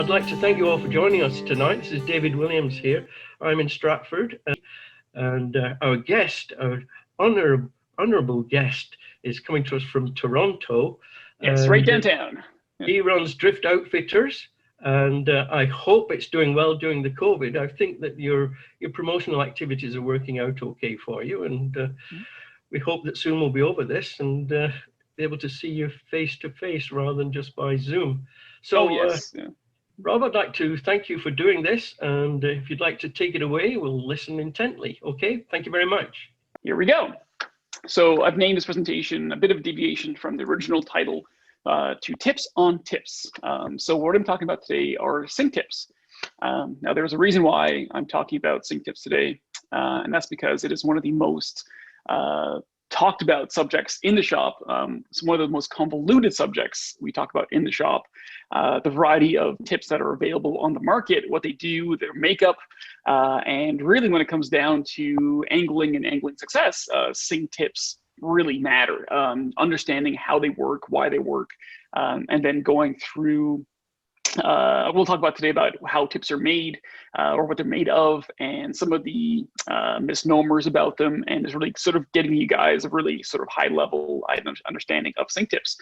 I'd like to thank you all for joining us tonight. This is David Williams here. I'm in Stratford, and our guest, our honourable guest, is coming to us from Toronto. Yes, right downtown. He runs Drift Outfitters, and I hope it's doing well during the COVID. I think that your promotional activities are working out okay for you, and we hope that soon we'll be over this and be able to see you face to face rather than just by Zoom. So, yes. Rob, I'd like to thank you for doing this, and if you'd like to take it away, we'll listen intently. Okay, thank you very much. Here we go. So I've named this presentation a bit of a deviation from the original title to Tips on Tips. So what I'm talking about today are sync tips. Now there's a reason why I'm talking about sync tips today, and that's because it is one of the most talked about subjects in the shop. It's one of the most convoluted subjects we talk about in the shop. The variety of tips that are available on the market, what they do, their makeup, and really when it comes down to angling and angling success, sync tips really matter. Understanding how they work, why they work, and then going through we'll talk about today about how tips are made or what they're made of and some of the misnomers about them, and is really sort of getting you guys a really sort of high level understanding of sync tips.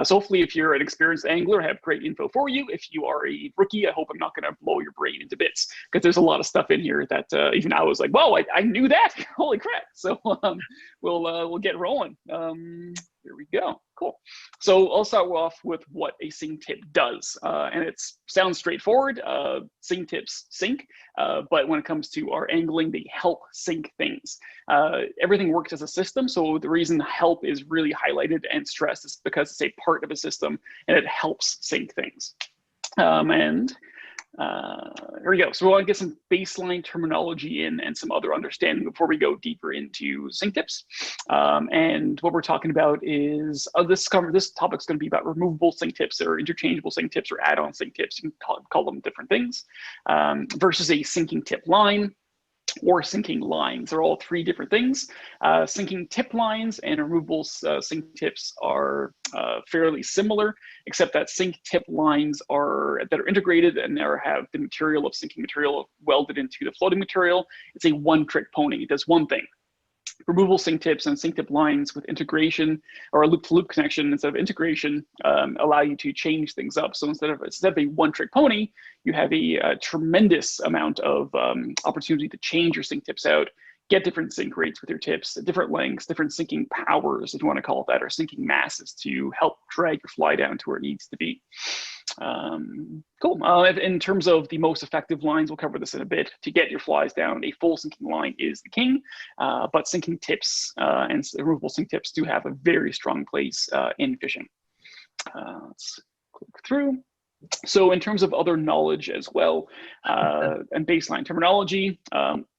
So hopefully if you're an experienced angler, I have great info for you. If you are a rookie, I hope I'm not going to blow your brain into bits, because there's a lot of stuff in here that even I was like, whoa, I knew that. Holy crap. So we'll get rolling. Here we go. Cool. So I'll start off with what a sync tip does. And it sounds straightforward. Sync tips sync. But when it comes to our angling, they help sync things. Everything works as a system. So the reason help is really highlighted and stressed is because it's a part of a system and it helps sync things. Here we go. So we want to get some baseline terminology in and some other understanding before we go deeper into sync tips. And what we're talking about is this topic's going to be about removable sync tips or interchangeable sync tips or add-on sync tips. You can call them different things, versus a sinking tip line or sinking lines. They're all three different things. Sinking tip lines and removable sync tips are fairly similar, except that sync tip lines that are integrated and have the material of sinking material welded into the floating material. It's a one-trick pony. It does one thing. Removable sync tips and sync tip lines with integration or a loop-to-loop connection instead of integration allow you to change things up. So instead of a one-trick pony, you have a tremendous amount of opportunity to change your sync tips out, get different sync rates with your tips, different lengths, different sinking powers, if you want to call it that, or sinking masses to help drag your fly down to where it needs to be. Cool. In terms of the most effective lines, we'll cover this in a bit. To get your flies down, a full sinking line is the king, but sinking tips and removable sink tips do have a very strong place in fishing. Let's click through. So in terms of other knowledge as well, and baseline terminology,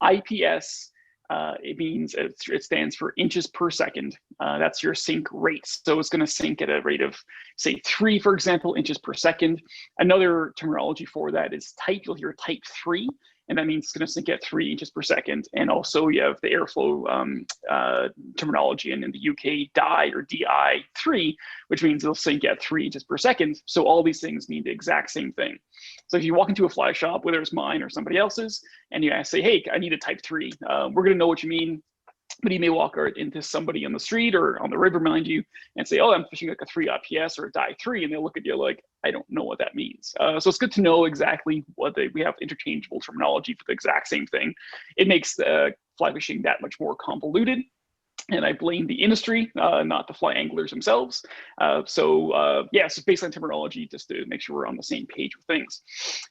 IPS, it stands for inches per second. That's your sink rate. So it's going to sink at a rate of, say, 3, for example, inches per second. Another terminology for that is type. You'll hear type 3, and that means it's going to sink at 3 inches per second. And also you have the airflow terminology, and in the UK, DI or DI3, which means it'll sink at 3 inches per second. So all these things mean the exact same thing. So if you walk into a fly shop, whether it's mine or somebody else's, and you say, hey, I need a type 3, we're going to know what you mean. But you may walk into somebody on the street or on the river, mind you, and say, oh, I'm fishing like a 3 IPS or a die 3. And they'll look at you like, I don't know what that means. So it's good to know exactly what we have interchangeable terminology for the exact same thing. It makes fly fishing that much more convoluted. And I blame the industry, not the fly anglers themselves. Yeah, so baseline terminology just to make sure we're on the same page with things.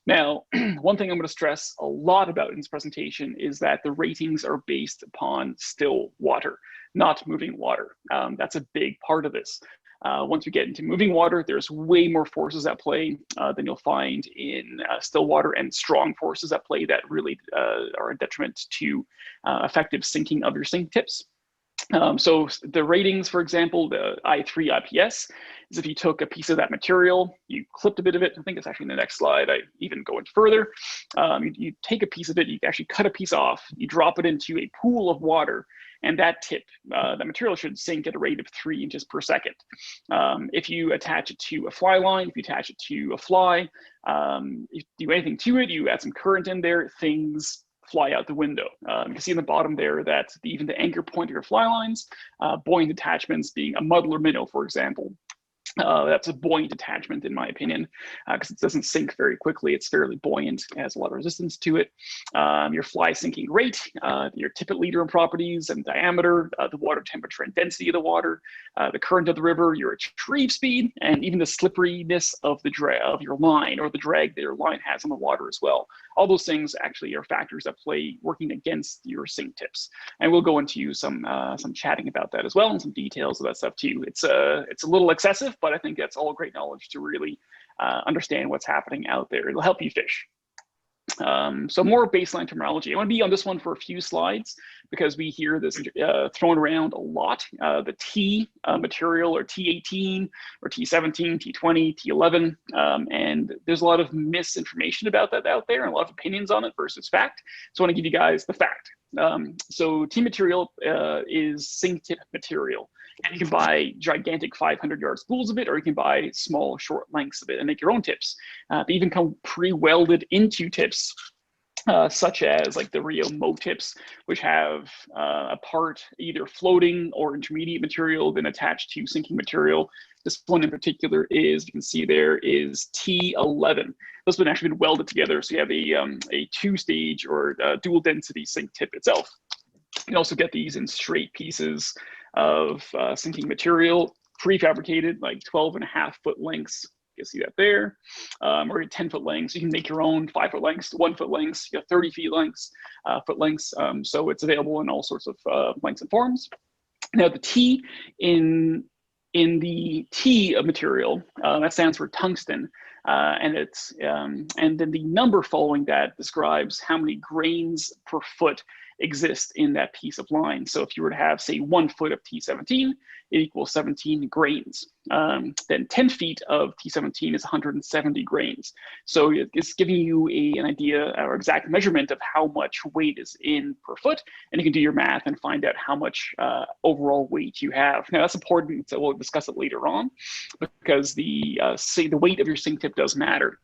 Now, one thing I'm going to stress a lot about in this presentation is that the ratings are based upon still water, not moving water. That's a big part of this. Once we get into moving water, there's way more forces at play than you'll find in still water, and strong forces at play that really are a detriment to effective sinking of your sink tips. So the ratings, for example, the I3 IPS is if you took a piece of that material, you clipped a bit of it. I think it's actually in the next slide. I even go into further. You take a piece of it, you actually cut a piece off, you drop it into a pool of water, and that tip, that material should sink at a rate of 3 inches per second. If you attach it to a fly line, if you attach it to a fly, if you do anything to it, you add some current in there, things fly out the window. You can see in the bottom there that even the anchor point of your fly lines, buoyant attachments being a muddler minnow, for example, that's a buoyant attachment in my opinion, because it doesn't sink very quickly. It's fairly buoyant, it has a lot of resistance to it. Your fly sinking rate, your tippet leader and properties and diameter, the water temperature and density of the water, the current of the river, your retrieve speed, and even the slipperiness of of your line, or the drag that your line has on the water as well. All those things actually are factors that play working against your sink tips, and we'll go into some chatting about that as well, and some details of that stuff too. It's a little excessive, but I think that's all great knowledge to really understand what's happening out there. It'll help you fish. So more baseline terminology. I want to be on this one for a few slides because we hear this thrown around a lot. The T material, or T18, or T17, T20, T11, and there's a lot of misinformation about that out there and a lot of opinions on it versus fact. So I want to give you guys the fact. So T material is sink tip material. And you can buy gigantic 500-yard spools of it, or you can buy small, short lengths of it and make your own tips. They even come pre-welded into tips, such as like the Rio Mo tips, which have a part either floating or intermediate material then attached to sinking material. This one in particular is, you can see there, is T11. Those have actually been welded together, so you have a two-stage or dual density sink tip itself. You can also get these in straight pieces of sinking material, prefabricated, like 12.5-foot lengths. You can see that there, or 10-foot lengths. You can make your own 5-foot lengths, 1-foot lengths, you got 30 feet lengths, foot lengths. So it's available in all sorts of lengths and forms. Now the T in the T of material, that stands for tungsten. And then the number following that describes how many grains per foot exist in that piece of line. So if you were to have, say, 1 foot of T17, it equals 17 grains. Then 10 feet of T17 is 170 grains. So it's giving you an idea or exact measurement of how much weight is in per foot, and you can do your math and find out how much overall weight you have. Now that's important, so we'll discuss it later on, because the weight of your sink tip does matter.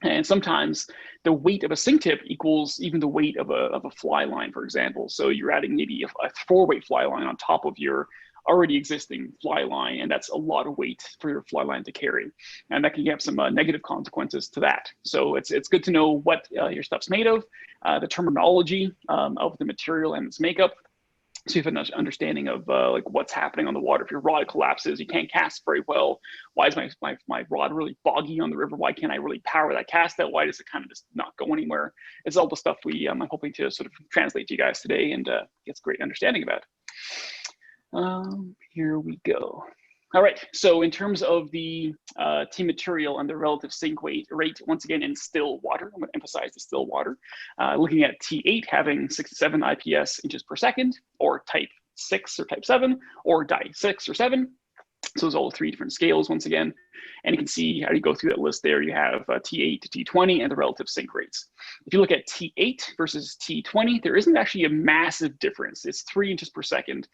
And sometimes the weight of a sink tip equals even the weight of a fly line, for example. So you're adding maybe a 4-weight fly line on top of your already existing fly line, and that's a lot of weight for your fly line to carry. And that can have some negative consequences to that. So it's good to know what your stuff's made of, the terminology of the material and its makeup, so you have an understanding of like what's happening on the water. If your rod collapses, you can't cast very well. Why is my rod really boggy on the river? Why can't I really power that cast out? Why does it kind of just not go anywhere? It's all the stuff I'm hoping to sort of translate to you guys today and get a great understanding about. Here we go. All right, so in terms of the T material and the relative sink rate, once again in still water, I'm going to emphasize the still water, looking at T8 having 6 to 7 IPS inches per second, or type 6 or type 7, or die 6 or 7. So those are all 3 different scales once again. And you can see how you go through that list there. You have T8 to T20 and the relative sink rates. If you look at T8 versus T20, there isn't actually a massive difference. It's 3 inches per second.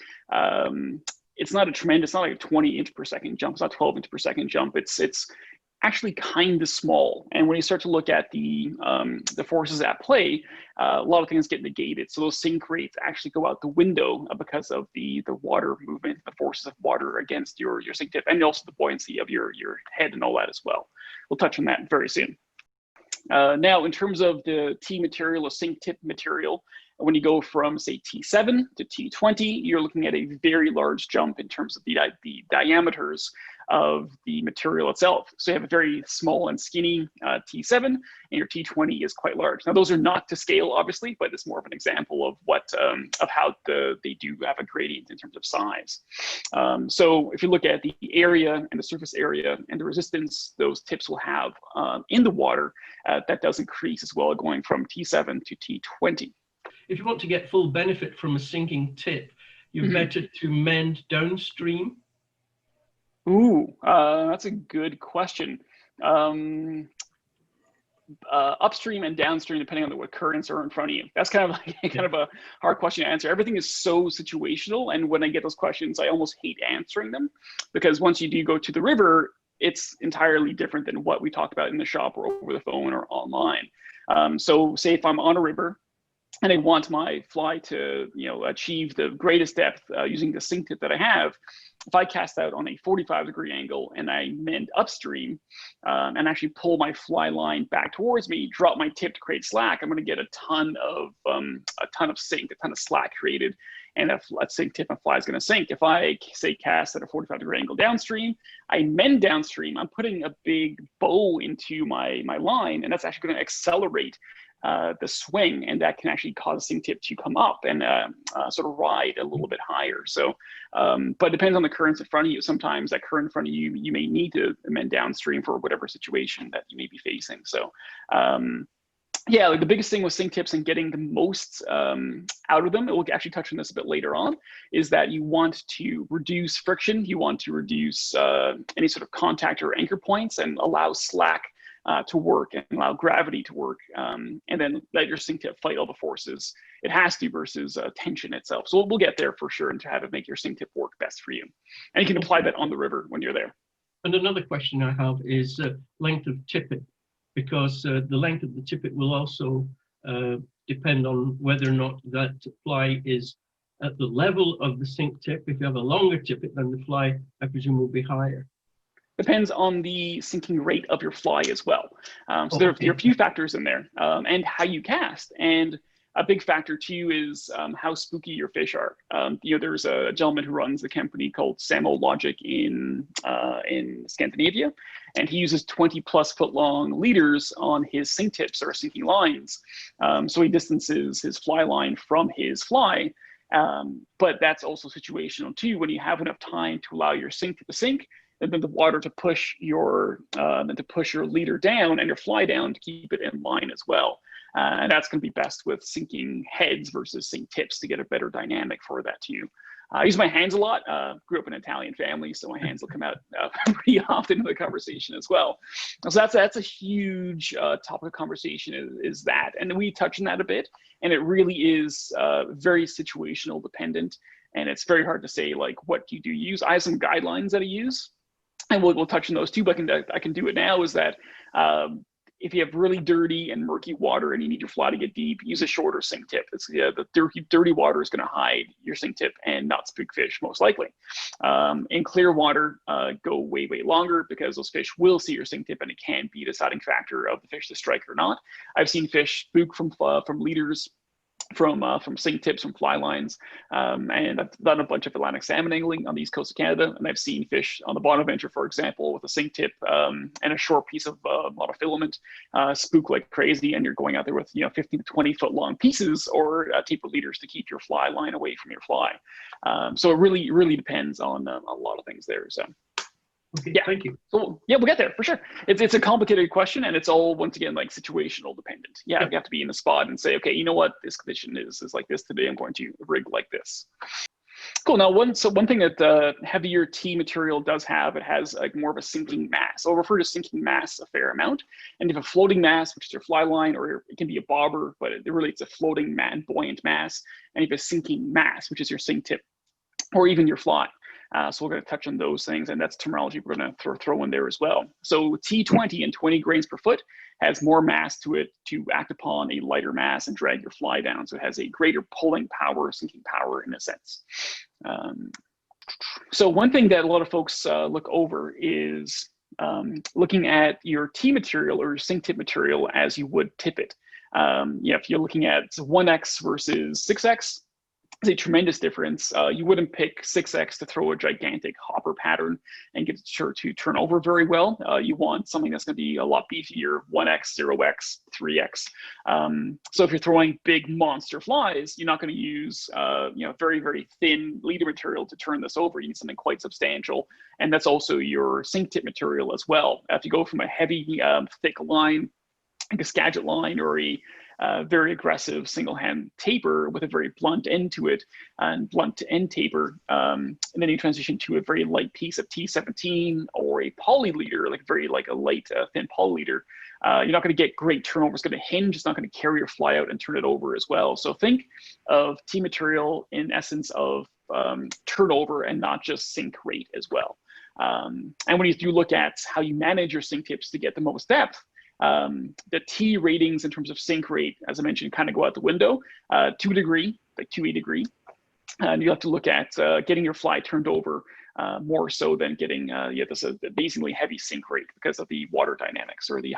It's not like a 20 inch per second jump. It's not 12 inch per second jump. It's actually kind of small. And when you start to look at the forces at play, a lot of things get negated. So those sink rates actually go out the window because of the water movement, the forces of water against your sink tip, and also the buoyancy of your head and all that as well. We'll touch on that very soon. Now, in terms of the T material or sink tip material, when you go from, say, T7 to T20, you're looking at a very large jump in terms of the diameters of the material itself. So you have a very small and skinny T7, and your T20 is quite large. Now, those are not to scale, obviously, but it's more of an example of what of how they do have a gradient in terms of size. So if you look at the area and the surface area and the resistance those tips will have in the water, that does increase as well, going from T7 to T20. If you want to get full benefit from a sinking tip, you're better to mend downstream. Ooh, that's a good question. upstream and downstream depending on what currents are in front of you? That's kind of like kind of a hard question to answer. Everything is so situational, and when I get those questions, I almost hate answering them, because once you do go to the river, it's entirely different than what we talked about in the shop or over the phone or online. So say if I'm on a river and I want my fly to, achieve the greatest depth using the sync tip that I have, if I cast out on a 45-degree angle and I mend upstream and actually pull my fly line back towards me, drop my tip to create slack, I'm going to get a ton of sink, a ton of slack created, and that sync tip and fly is going to sink. If I say cast at a 45-degree angle downstream, I mend downstream, I'm putting a big bow into my line, and that's actually going to accelerate the swing, and that can actually cause sync tip to come up and sort of ride a little bit higher. So, but it depends on the currents in front of you. Sometimes that current in front of you, you may need to amend downstream for whatever situation that you may be facing. So, yeah, like the biggest thing with sync tips and getting the most out of them, we'll actually touch on this a bit later on, is that you want to reduce friction, you want to reduce any sort of contact or anchor points, and allow slack to work and allow gravity to work, and then let your sync tip fight all the forces it has to versus tension itself. So we'll get there for sure, and to have it make your sync tip work best for you. And you can apply that on the river when you're there. And another question I have is length of tippet, because the length of the tippet will also depend on whether or not that fly is at the level of the sync tip. If you have a longer tippet, then the fly, I presume, will be higher. Depends on the sinking rate of your fly as well. So there are a few factors in there, and how you cast. And a big factor too is how spooky your fish are. There's a gentleman who runs a company called Samo Logic in Scandinavia, and he uses 20+ foot long leaders on his sync tips or sinking lines. So he distances his fly line from his fly. But that's also situational too. When you have enough time to allow your sync to sink, and then the water to push your leader down and your fly down to keep it in line as well. And that's going to be best with sinking heads versus sink tips to get a better dynamic for that too. I use my hands a lot. Grew up in an Italian family, so my hands will come out pretty often in the conversation as well. So that's a huge topic of conversation is that, and we touch on that a bit. And it really is very situational dependent, and it's very hard to say like what do you use. I have some guidelines that I use, and we'll touch on those too. But I can do it now. Is that if you have really dirty and murky water and you need your fly to get deep, use a shorter sink tip. It's the dirty water is going to hide your sink tip and not spook fish most likely. In clear water, go way longer, because those fish will see your sink tip, and it can be a deciding factor of the fish to strike or not. I've seen fish spook from leaders, from sink tips, from fly lines, and I've done a bunch of Atlantic salmon angling on the east coast of Canada, and I've seen fish on the Bonaventure, for example, with a sink tip and a short piece of monofilament spook like crazy, and you're going out there with 15 to 20 foot long pieces or tapered leaders to keep your fly line away from your fly. So it really depends on a lot of things there. So. Okay, yeah, thank you. So yeah, we'll get there for sure. It's a complicated question, and it's all once again like situational dependent. Yeah, you have to be in the spot and say, okay, you know what, this condition is like this today. I'm going to rig like this. Cool. Now, one thing that heavier T material does have, it has like more of a sinking mass. I'll refer to sinking mass a fair amount. And if a floating mass, which is your fly line, or it can be a bobber, but it's a floating buoyant mass. And if a sinking mass, which is your sink tip, or even your fly. So we're going to touch on those things, and that's terminology we're going to throw in there as well. So T20 and 20 grains per foot has more mass to it to act upon a lighter mass and drag your fly down. So it has a greater pulling power, sinking power in a sense. So one thing that a lot of folks look over is looking at your T material or your sink tip material as you would tip it. If you're looking at 1X versus 6X, it's a tremendous difference. You wouldn't pick 6X to throw a gigantic hopper pattern and get it sure to turn over very well. You want something that's going to be a lot beefier, 1X, 0X, 3X. So if you're throwing big monster flies, you're not going to use very thin leader material to turn this over. You need something quite substantial, and that's also your sink tip material as well. If you go from a heavy, thick line, like a Skagit line or a very aggressive single hand taper with a very blunt end to it and blunt to end taper. And then you transition to a very light piece of T17 or a poly leader, like a light thin poly leader. You're not going to get great turnover. It's going to hinge. It's not going to carry your fly out and turn it over as well. So think of T material in essence of turnover and not just sink rate as well. And when you do look at how you manage your sink tips to get the most depth, the T ratings in terms of sink rate, as I mentioned, kind of go out the window. 2 degree, like 2 degree. And you have to look at getting your fly turned over more so than getting this amazingly heavy sink rate because of the water dynamics or the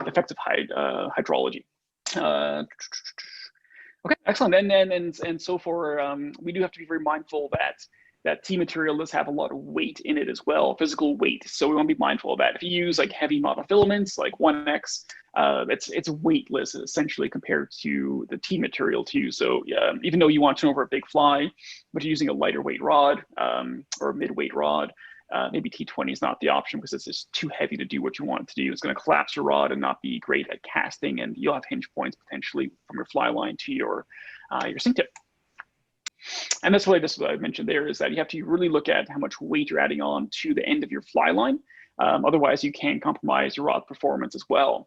effective hydrology. Okay, excellent. And so for we do have to be very mindful that T material does have a lot of weight in it as well, physical weight. So we want to be mindful of that. If you use like heavy monofilaments like 1X, it's weightless essentially compared to the T material too. So even though you want to turn over a big fly, but you're using a lighter weight rod or a mid-weight rod, maybe T20 is not the option because it's just too heavy to do what you want it to do. It's going to collapse your rod and not be great at casting, and you'll have hinge points potentially from your fly line to your sink tip. And that's what I mentioned there is that you have to really look at how much weight you're adding on to the end of your fly line. Otherwise, you can compromise your rod performance as well.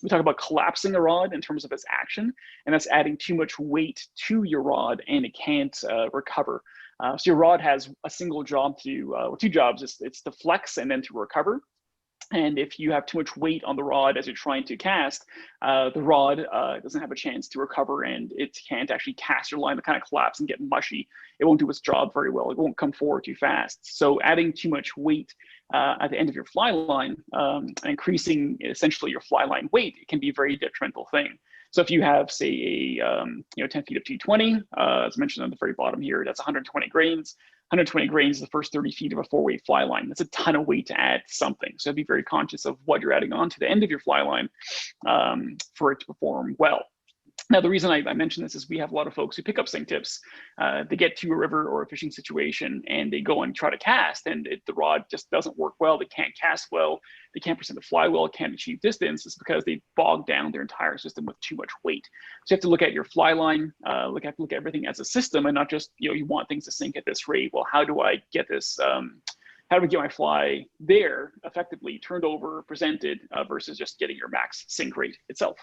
We talk about collapsing a rod in terms of its action, and that's adding too much weight to your rod and it can't recover. So your rod has a single job to, 2 jobs. It's to flex and then to recover. And if you have too much weight on the rod as you're trying to cast, the rod doesn't have a chance to recover and it can't actually cast your line. It'll kind of collapse and get mushy. It won't do its job very well. It won't come forward too fast. So adding too much weight at the end of your fly line, increasing essentially your fly line weight, it can be a very detrimental thing. So if you have, say, a 10 feet of T20, as mentioned on the very bottom here, that's 120 grains. 120 grains is the first 30 feet of a 4-way fly line. That's a ton of weight to add to something. So be very conscious of what you're adding on to the end of your fly line for it to perform well. Now, the reason I mention this is we have a lot of folks who pick up sink tips. They get to a river or a fishing situation and they go and try to cast and the rod just doesn't work well. They can't cast well. They can't present the fly well, can't achieve distance. It's because they bogged down their entire system with too much weight. So you have to look at your fly line, look at everything as a system and not just, you want things to sink at this rate. Well, how do I get this? How do we get my fly there effectively turned over, presented versus just getting your max sink rate itself?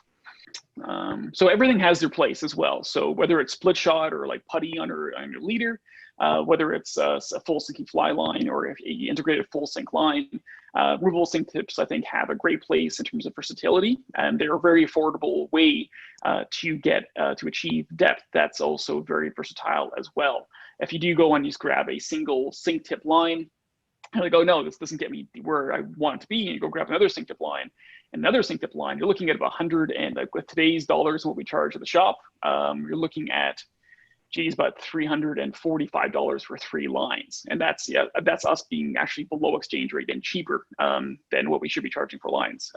So everything has their place as well. So whether it's split shot or like putty on your leader, whether it's a full sinking fly line or if you integrated full sink line, removable sink tips I think have a great place in terms of versatility, and they're a very affordable way to get to achieve depth that's also very versatile as well. If you do go and just grab a single sink tip line, and like, oh no, this doesn't get me where I want it to be, and you go grab another sink tip line, another sink tip line, you're looking at about 100, and like with today's dollars, what we charge at the shop, you're looking at, geez, about $345 for 3 lines. And that's us being actually below exchange rate and cheaper than what we should be charging for lines.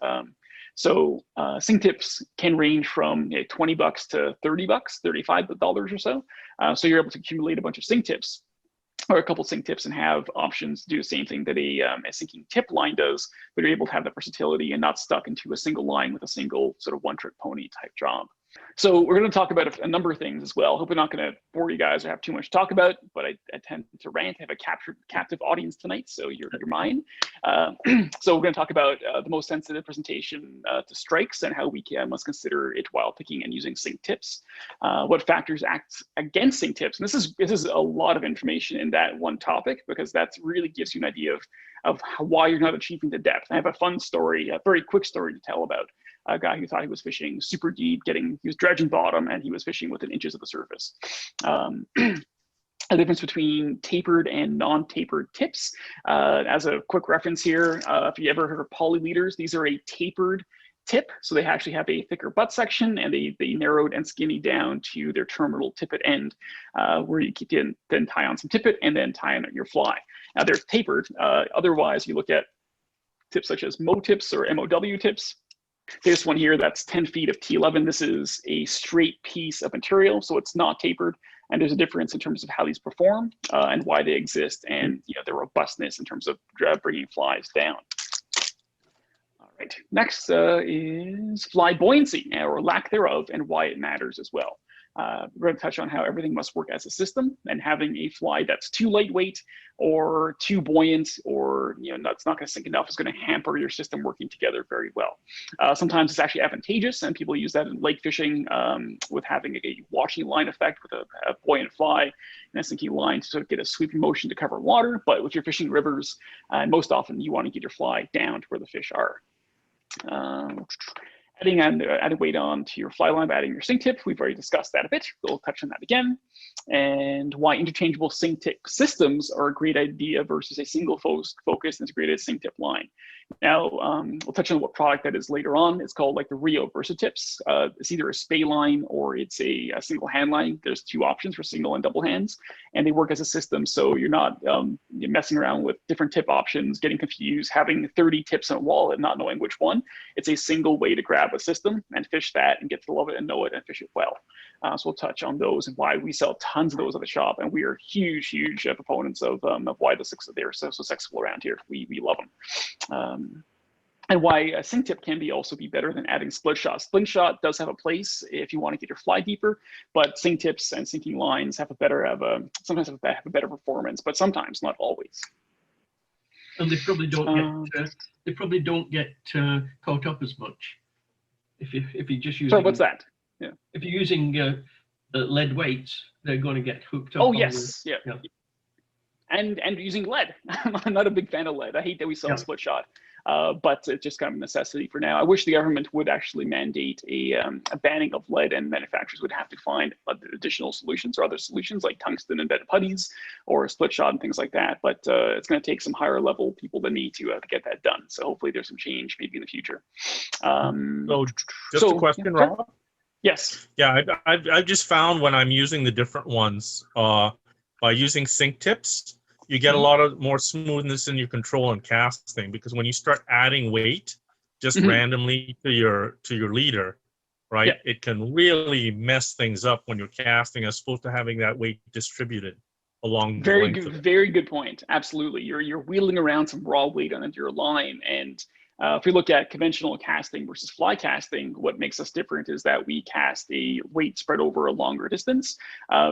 So sink tips can range from $20 to $30, $35 or so. So you're able to accumulate a bunch of sink tips or a couple sink tips and have options to do the same thing that a sinking tip line does, but you're able to have that versatility and not stuck into a single line with a single sort of one-trick pony type job. So we're going to talk about a number of things as well. Hope I'm not going to bore you guys or have too much to talk about, but I tend to rant. I have a captive audience tonight, so you're mine. So we're going to talk about the most sensitive presentation to strikes and how we must consider it while picking and using sink tips. What factors act against sink tips? And this is a lot of information in that one topic because that really gives you an idea of why you're not achieving the depth. I have a fun story, a very quick story to tell about a guy who thought he was fishing super deep, he was dredging bottom and he was fishing within inches of the surface. A difference between tapered and non-tapered tips. As a quick reference here, if you ever heard of poly leaders, these are a tapered tip. So they actually have a thicker butt section and they narrowed and skinny down to their terminal tippet end, where you can then tie on some tippet and then tie on your fly. Now they're tapered. Otherwise, you look at tips such as MO tips or MOW tips. This one here, that's 10 feet of T11. This is a straight piece of material, so it's not tapered. And there's a difference in terms of how these perform and why they exist and their robustness in terms of bringing flies down. All Right. Next is fly buoyancy, or lack thereof, and why it matters as well. We're going to touch on how everything must work as a system, and having a fly that's too lightweight or too buoyant, or that's not going to sink enough, is going to hamper your system working together very well. Sometimes it's actually advantageous, and people use that in lake fishing with having a washing line effect with a buoyant fly and a sinking line to sort of get a sweeping motion to cover water. But if you're fishing rivers, most often you want to get your fly down to where the fish are. Adding weight on to your fly line by adding your sync tip. We've already discussed that a bit. We'll touch on that again. And why interchangeable sync tip systems are a great idea versus a single focused integrated sync tip line. Now, we'll touch on what product that is later on. It's called like the Rio VersaTips. It's either a spay line or it's a single hand line. There's two options for single and double hands, and they work as a system. So you're not you're messing around with different tip options, getting confused, having 30 tips in a wall and not knowing which one. It's a single way to grab a system and fish that and get to love it and know it and fish it well. So we'll touch on those and why we sell tons of those at the shop, and we are huge proponents of why they're so successful around here. We love them. And why a sync tip can also be better than adding split shot. Split shot does have a place if you want to get your fly deeper, but sync tips and sinking lines sometimes have a better performance, but sometimes, not always. And they probably don't get caught up as much if you're just using. So what's that? Yeah. If you're using lead weights, they're going to get hooked up. Oh yes, yeah. And using lead. I'm not a big fan of lead. I hate that we sell split shot. But it's just kind of a necessity for now. I wish the government would actually mandate a banning of lead, and manufacturers would have to find additional solutions or other solutions like tungsten embedded putties or split shot and things like that. But it's going to take some higher level people than me to get that done. So hopefully there's some change maybe in the future. So just a question, Rob? Yes. Yeah, I've just found when I'm using the different ones, by using sync tips, you get a lot of more smoothness in your control and casting, because when you start adding weight just randomly to your leader, right, it can really mess things up when you're casting as opposed to having that weight distributed along the length of it. Very good point. Absolutely. You're wheeling around some raw weight onto your line, and if we look at conventional casting versus fly casting, what makes us different is that we cast a weight spread over a longer distance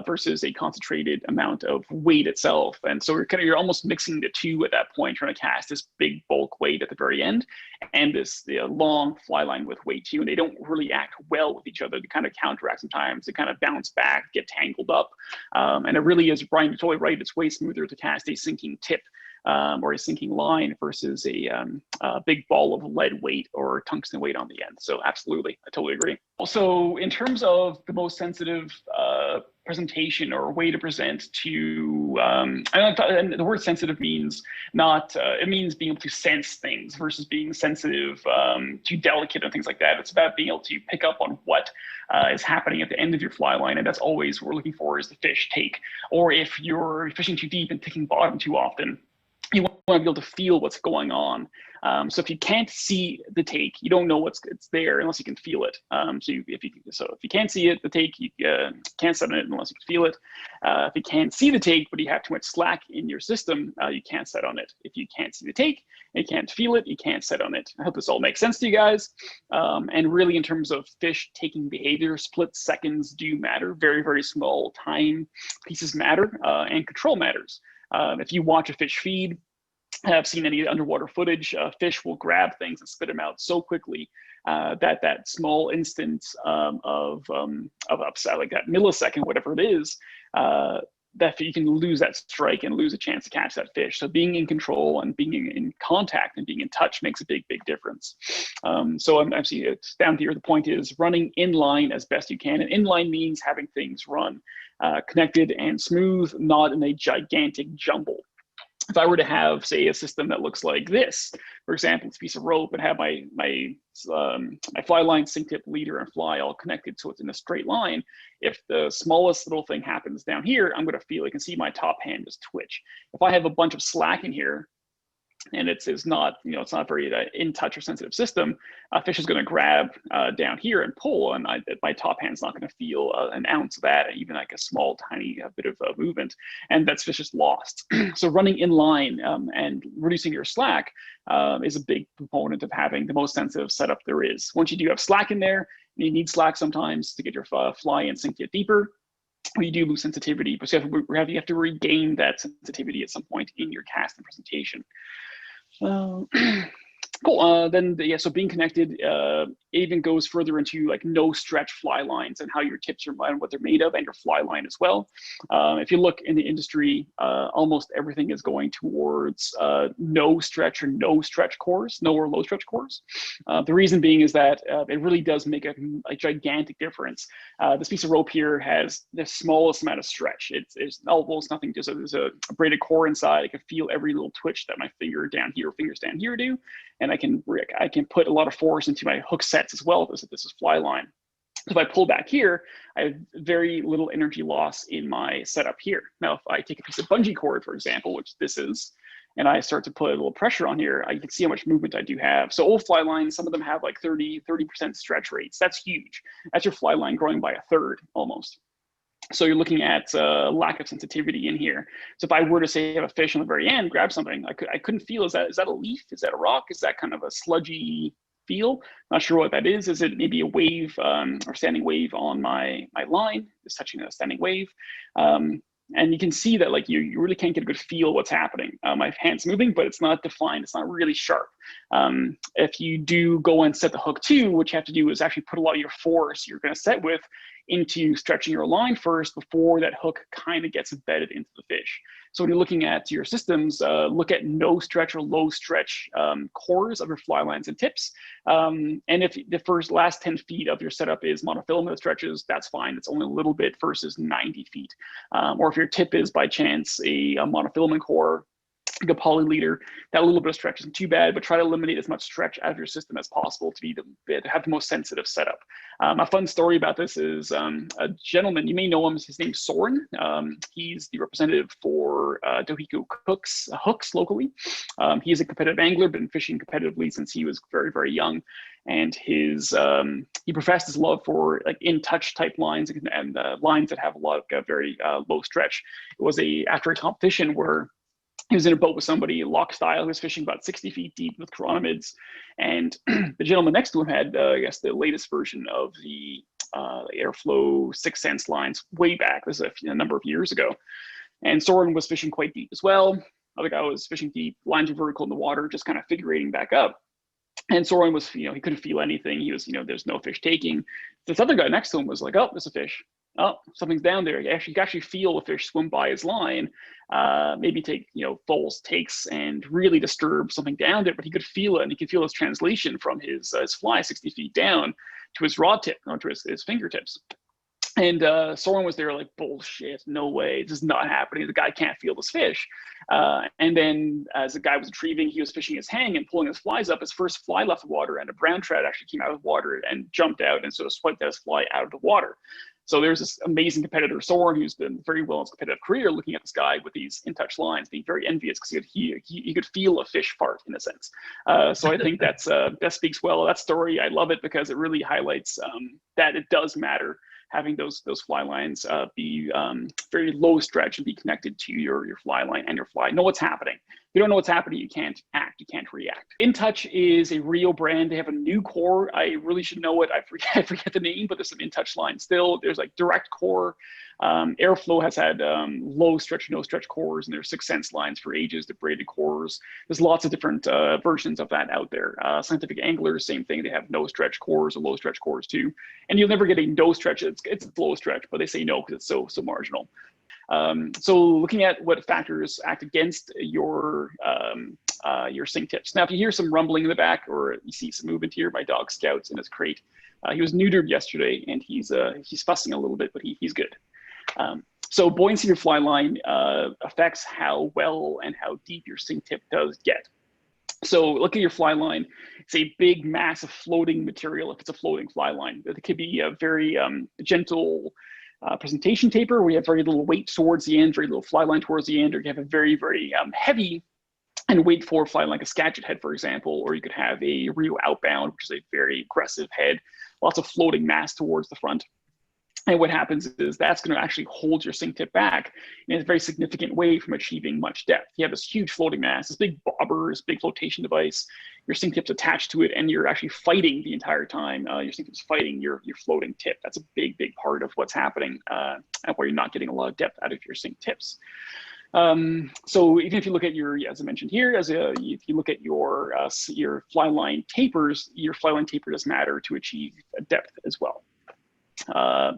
versus a concentrated amount of weight itself. And so you're almost mixing the two at that point, trying to cast this big bulk weight at the very end and this long fly line with weight too. And they don't really act well with each other. They kind of counteract sometimes. They kind of bounce back, get tangled up. And it really is, Brian, you're totally right. It's way smoother to cast a sinking tip or a sinking line versus a big ball of lead weight or tungsten weight on the end. So absolutely, I totally agree. Also, in terms of the most sensitive presentation or way to present to, and the word sensitive means it means being able to sense things versus being sensitive to delicate and things like that. It's about being able to pick up on what is happening at the end of your fly line, and that's always what we're looking for is the fish take. Or if you're fishing too deep and taking bottom too often, you want to be able to feel what's going on. So if you can't see the take, you don't know it's there unless you can feel it. If you can't see it, the take, you can't set on it unless you can feel it. If you can't see the take, but you have too much slack in your system, you can't set on it. If you can't see the take and you can't feel it, you can't set on it. I hope this all makes sense to you guys. And really, in terms of fish taking behavior, split seconds do matter. Very, very small time pieces matter, and control matters. If you watch a fish feed, have seen any underwater footage, fish will grab things and spit them out so quickly that small instance of upset, like that millisecond, whatever it is, that you can lose that strike and lose a chance to catch that fish. So being in control and being in contact and being in touch makes a big, big difference. So I'm actually, it's down here. The point is running inline as best you can. And inline means having things run connected and smooth, not in a gigantic jumble. If I were to have, say, a system that looks like this, for example, it's a piece of rope and have my fly line, sync tip, leader, and fly all connected so it's in a straight line, if the smallest little thing happens down here, I'm going to feel, I can see my top hand just twitch. If I have a bunch of slack in here, and it's not, it's not very in touch or sensitive system, a fish is going to grab down here and pull, and my top hand's not going to feel an ounce of that, even like a small tiny bit of movement, and that fish is lost. So running in line and reducing your slack is a big component of having the most sensitive setup there is. Once you do have slack in there, you need slack sometimes to get your fly and sink it deeper. You do lose sensitivity, but you have to regain that sensitivity at some point in your cast and presentation. Cool. Then so being connected even goes further into like no stretch fly lines and how your tips are and what they're made of, and your fly line as well. If you look in the industry, almost everything is going towards no stretch or no stretch cores, no or low stretch cores. The reason being is that it really does make a gigantic difference. This piece of rope here has the smallest amount of stretch. It's almost nothing. There's a braided core inside. I can feel every little twitch that my fingers down here do, and I can put a lot of force into my hook sets as well. This is fly line. If I pull back here, I have very little energy loss in my setup here. Now, if I take a piece of bungee cord, for example, which this is, and I start to put a little pressure on here, I can see how much movement I do have. So old fly lines, some of them have like 30% stretch rates. That's huge. That's your fly line growing by a third almost. So you're looking at lack of sensitivity in here. So if I were to say have a fish on the very end, grab something, I couldn't feel, is that a leaf? Is that a rock? Is that kind of a sludgy feel? Not sure what that is. Is it maybe a wave or standing wave on my line? It's touching a standing wave. And you can see that like you really can't get a good feel of what's happening. My hand's moving, but it's not defined. It's not really sharp. If you do go and set the hook too, what you have to do is actually put a lot of your force you're going to set with into stretching your line first before that hook kind of gets embedded into the fish. So when you're looking at your systems, look at no stretch or low stretch cores of your fly lines and tips. And if the last 10 feet of your setup is monofilament stretches, that's fine. It's only a little bit versus 90 feet. Or if your tip is by chance a monofilament core, like a poly leader, that little bit of stretch isn't too bad, but try to eliminate as much stretch out of your system as possible to have the most sensitive setup. A fun story about this is a gentleman, you may know him, his name's Soren. He's the representative for Dohiko hooks locally. He's a competitive angler, been fishing competitively since he was very, very young. And he professed his love for like in-touch type lines and lines that have a lot of very low stretch. It was after a competition where he was in a boat with somebody, lock style, who was fishing about 60 feet deep with chironomids. And the gentleman next to him had, I guess, the latest version of the Airflow 6 Sense lines way back. This is a number of years ago. And Soren was fishing quite deep as well. Other guy was fishing deep, lines were vertical in the water, just kind of figurating back up. And Soren was, he couldn't feel anything. He was, there's no fish taking. This other guy next to him was like, oh, there's a fish. Oh, something's down there. You can actually feel a fish swim by his line, maybe take, false takes and really disturb something down there, but he could feel it, and he could feel his translation from his fly 60 feet down to his rod tip, or to his fingertips. And Soren was there like, bullshit, no way, this is not happening. The guy can't feel this fish. And then as the guy was retrieving, he was fishing his hang and pulling his flies up. His first fly left the water, and a brown trout actually came out of the water and jumped out and sort of swiped his fly out of the water. So there's this amazing competitor, Soren, who's been very well in his competitive career, looking at this guy with these in-touch lines, being very envious because he could feel a fish fart in a sense. So I think that speaks well. That story, I love it because it really highlights that it does matter having those fly lines be very low stretch and be connected to your fly line and your fly. Know what's happening. If you don't know what's happening, you can't act, you can't react. InTouch is a real brand. They have a new core. I really should know it. I forget the name, but there's some InTouch lines still. There's like direct core. Airflow has had low stretch, no stretch cores, and there's 6 Sense lines for ages, the braided cores. There's lots of different versions of that out there. Scientific Anglers, same thing. They have no stretch cores or low stretch cores too. And you'll never get a no stretch. It's low stretch, but they say no because it's so marginal. So looking at what factors act against your sync tips. Now, if you hear some rumbling in the back or you see some movement here, my dog Scout's in his crate. He was neutered yesterday, and he's fussing a little bit, but he's good. So buoyancy of your fly line affects how well and how deep your sync tip does get. So look at your fly line. It's a big, massive floating material if it's a floating fly line. It could be a very gentle presentation taper where you have very little weight towards the end, very little fly line towards the end, or you have a very, very heavy and wait for fly like a Skagit head, for example, or you could have a Rio outbound, which is a very aggressive head, lots of floating mass towards the front. And what happens is that's going to actually hold your sink tip back in a very significant way from achieving much depth. You have this huge floating mass, this big bobber, this big flotation device, your sink tip's attached to it, and you're actually fighting the entire time. Your sink tip's fighting your floating tip. That's a big, big part of what's happening, and where you're not getting a lot of depth out of your sink tips. So even if you look at your, as I mentioned here, if you look at your fly line tapers, your fly line taper does matter to achieve depth as well.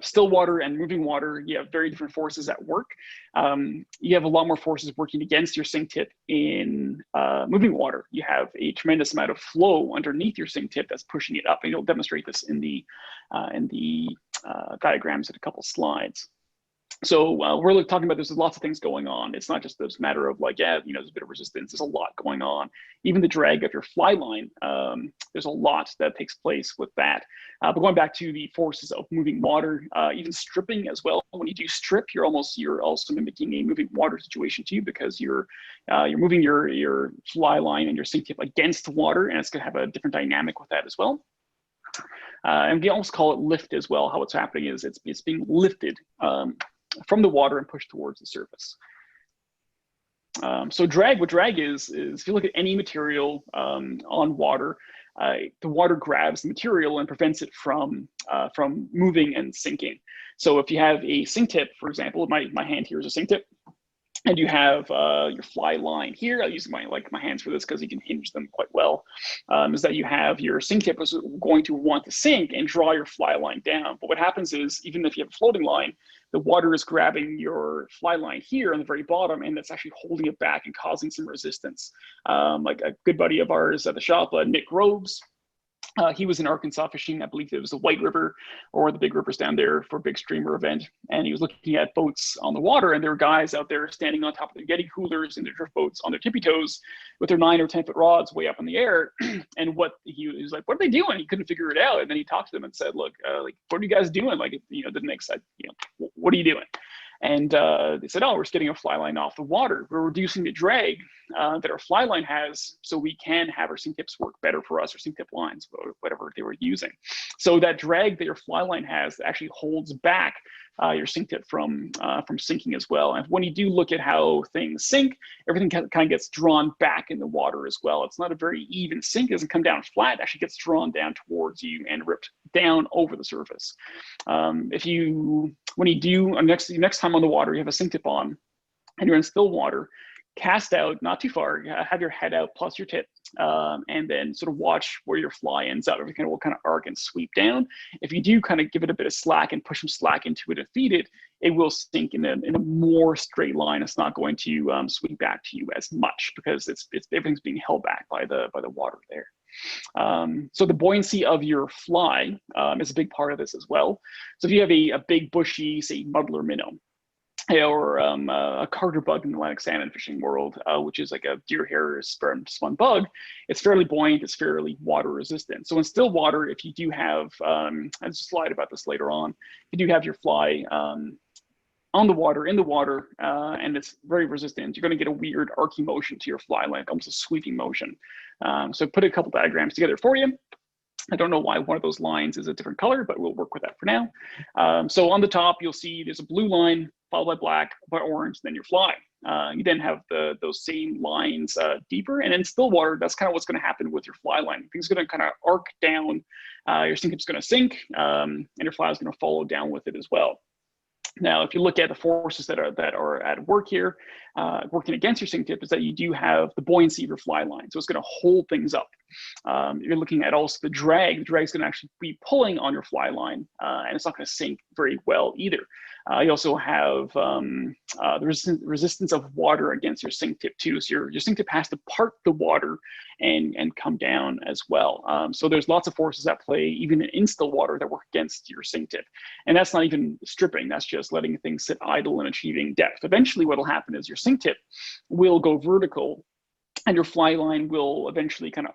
Still water and moving water, you have very different forces at work. You have a lot more forces working against your sink tip in moving water. You have a tremendous amount of flow underneath your sink tip that's pushing it up, and you'll demonstrate this in the diagrams in a couple slides. So we're talking about there's lots of things going on. It's not just this matter of like, yeah, there's a bit of resistance. There's a lot going on. Even the drag of your fly line, there's a lot that takes place with that. But going back to the forces of moving water, even stripping as well. When you do strip, you're also mimicking a moving water situation too, because you're moving your fly line and your sink tip against the water, and it's going to have a different dynamic with that as well. And we also call it lift as well. How it's happening is it's being lifted from the water and pushed towards the surface. So what drag is if you look at any material on water, the water grabs the material and prevents it from moving and sinking. So if you have a sink tip, for example, my hand here is a sink tip, and you have your fly line here. I use my hands for this because you can hinge them quite well. Is that you have your sink tip is going to want to sink and draw your fly line down. But what happens is, even if you have a floating line, the water is grabbing your fly line here on the very bottom, and it's actually holding it back and causing some resistance. Like a good buddy of ours at the shop, Nick Groves, he was in Arkansas fishing. I believe it was the White River or the big rivers down there for a big streamer event. And he was looking at boats on the water, and there were guys out there standing on top of their Yeti coolers in their drift boats on their tippy toes with their 9 or 10 foot rods way up in the air. And he was like, what are they doing? He couldn't figure it out. And then he talked to them and said, look, what are you guys doing? The next side, what are you doing? And they said, oh, we're just getting a fly line off the water. We're reducing the drag that our fly line has, so we can have our sink tips work better for us, or sink tip lines, or whatever they were using. So that drag that your fly line has actually holds back your sink tip from sinking as well. And when you do look at how things sink, everything kind of gets drawn back in the water as well. It's not a very even sink. It doesn't come down flat. It actually gets drawn down towards you and ripped down over the surface. When you do next time on the water, you have a sink tip on, and you're in still water, cast out, not too far, have your head out plus your tip, and then sort of watch where your fly ends up. Everything will kind of arc and sweep down. If you do kind of give it a bit of slack and push some slack into it and feed it, it will sink in a more straight line. It's not going to sweep back to you as much, because everything's being held back by the water there. So the buoyancy of your fly is a big part of this as well. So if you have a big bushy, say, muddler minnow, or a carter bug in the Atlantic salmon fishing world, which is like a deer hair spun bug, it's fairly buoyant, it's fairly water resistant. So in still water, if you do have, there's a slide about this later on, if you do have your fly on the water, in the water, and it's very resistant, you're going to get a weird arcing motion to your fly, like almost a sweeping motion. So put a couple diagrams together for you. I don't know why one of those lines is a different color, but we'll work with that for now. So on the top, you'll see there's a blue line, followed by black, by orange, then your fly. You then have those same lines deeper, and in still water, that's kind of what's going to happen with your fly line. Things are going to kind of arc down, your sink tip's going to sink, and your fly is going to follow down with it as well. Now, if you look at the forces that are at work here, working against your sink tip, is that you do have the buoyancy of your fly line. So it's going to hold things up. You're looking at also the drag. The drag is going to actually be pulling on your fly line, and it's not going to sink very well either. You also have the resistance of water against your sink tip too. So your sink tip has to part the water and come down as well. So there's lots of forces at play, even in still water, that work against your sink tip. And that's not even stripping. That's just letting things sit idle and achieving depth. Eventually what will happen is your sink tip will go vertical, and your fly line will eventually kind of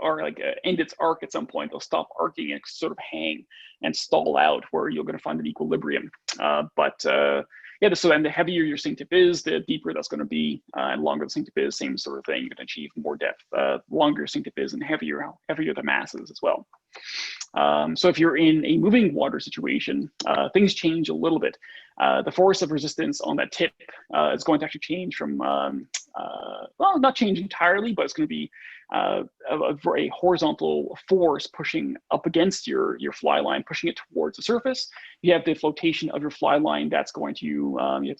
end its arc at some point. They'll stop arcing and sort of hang and stall out, where you're going to find an equilibrium. But yeah, so and the heavier your sink tip is, the deeper that's going to be, and longer the sink tip is, same sort of thing. You can achieve more depth. Longer your sink tip is, and heavier the mass is as well. So if you're in a moving water situation, things change a little bit. The force of resistance on that tip is going to actually change from, well, not change entirely, but it's going to be a horizontal force pushing up against your fly line, pushing it towards the surface. You have the flotation of your fly line that's going to,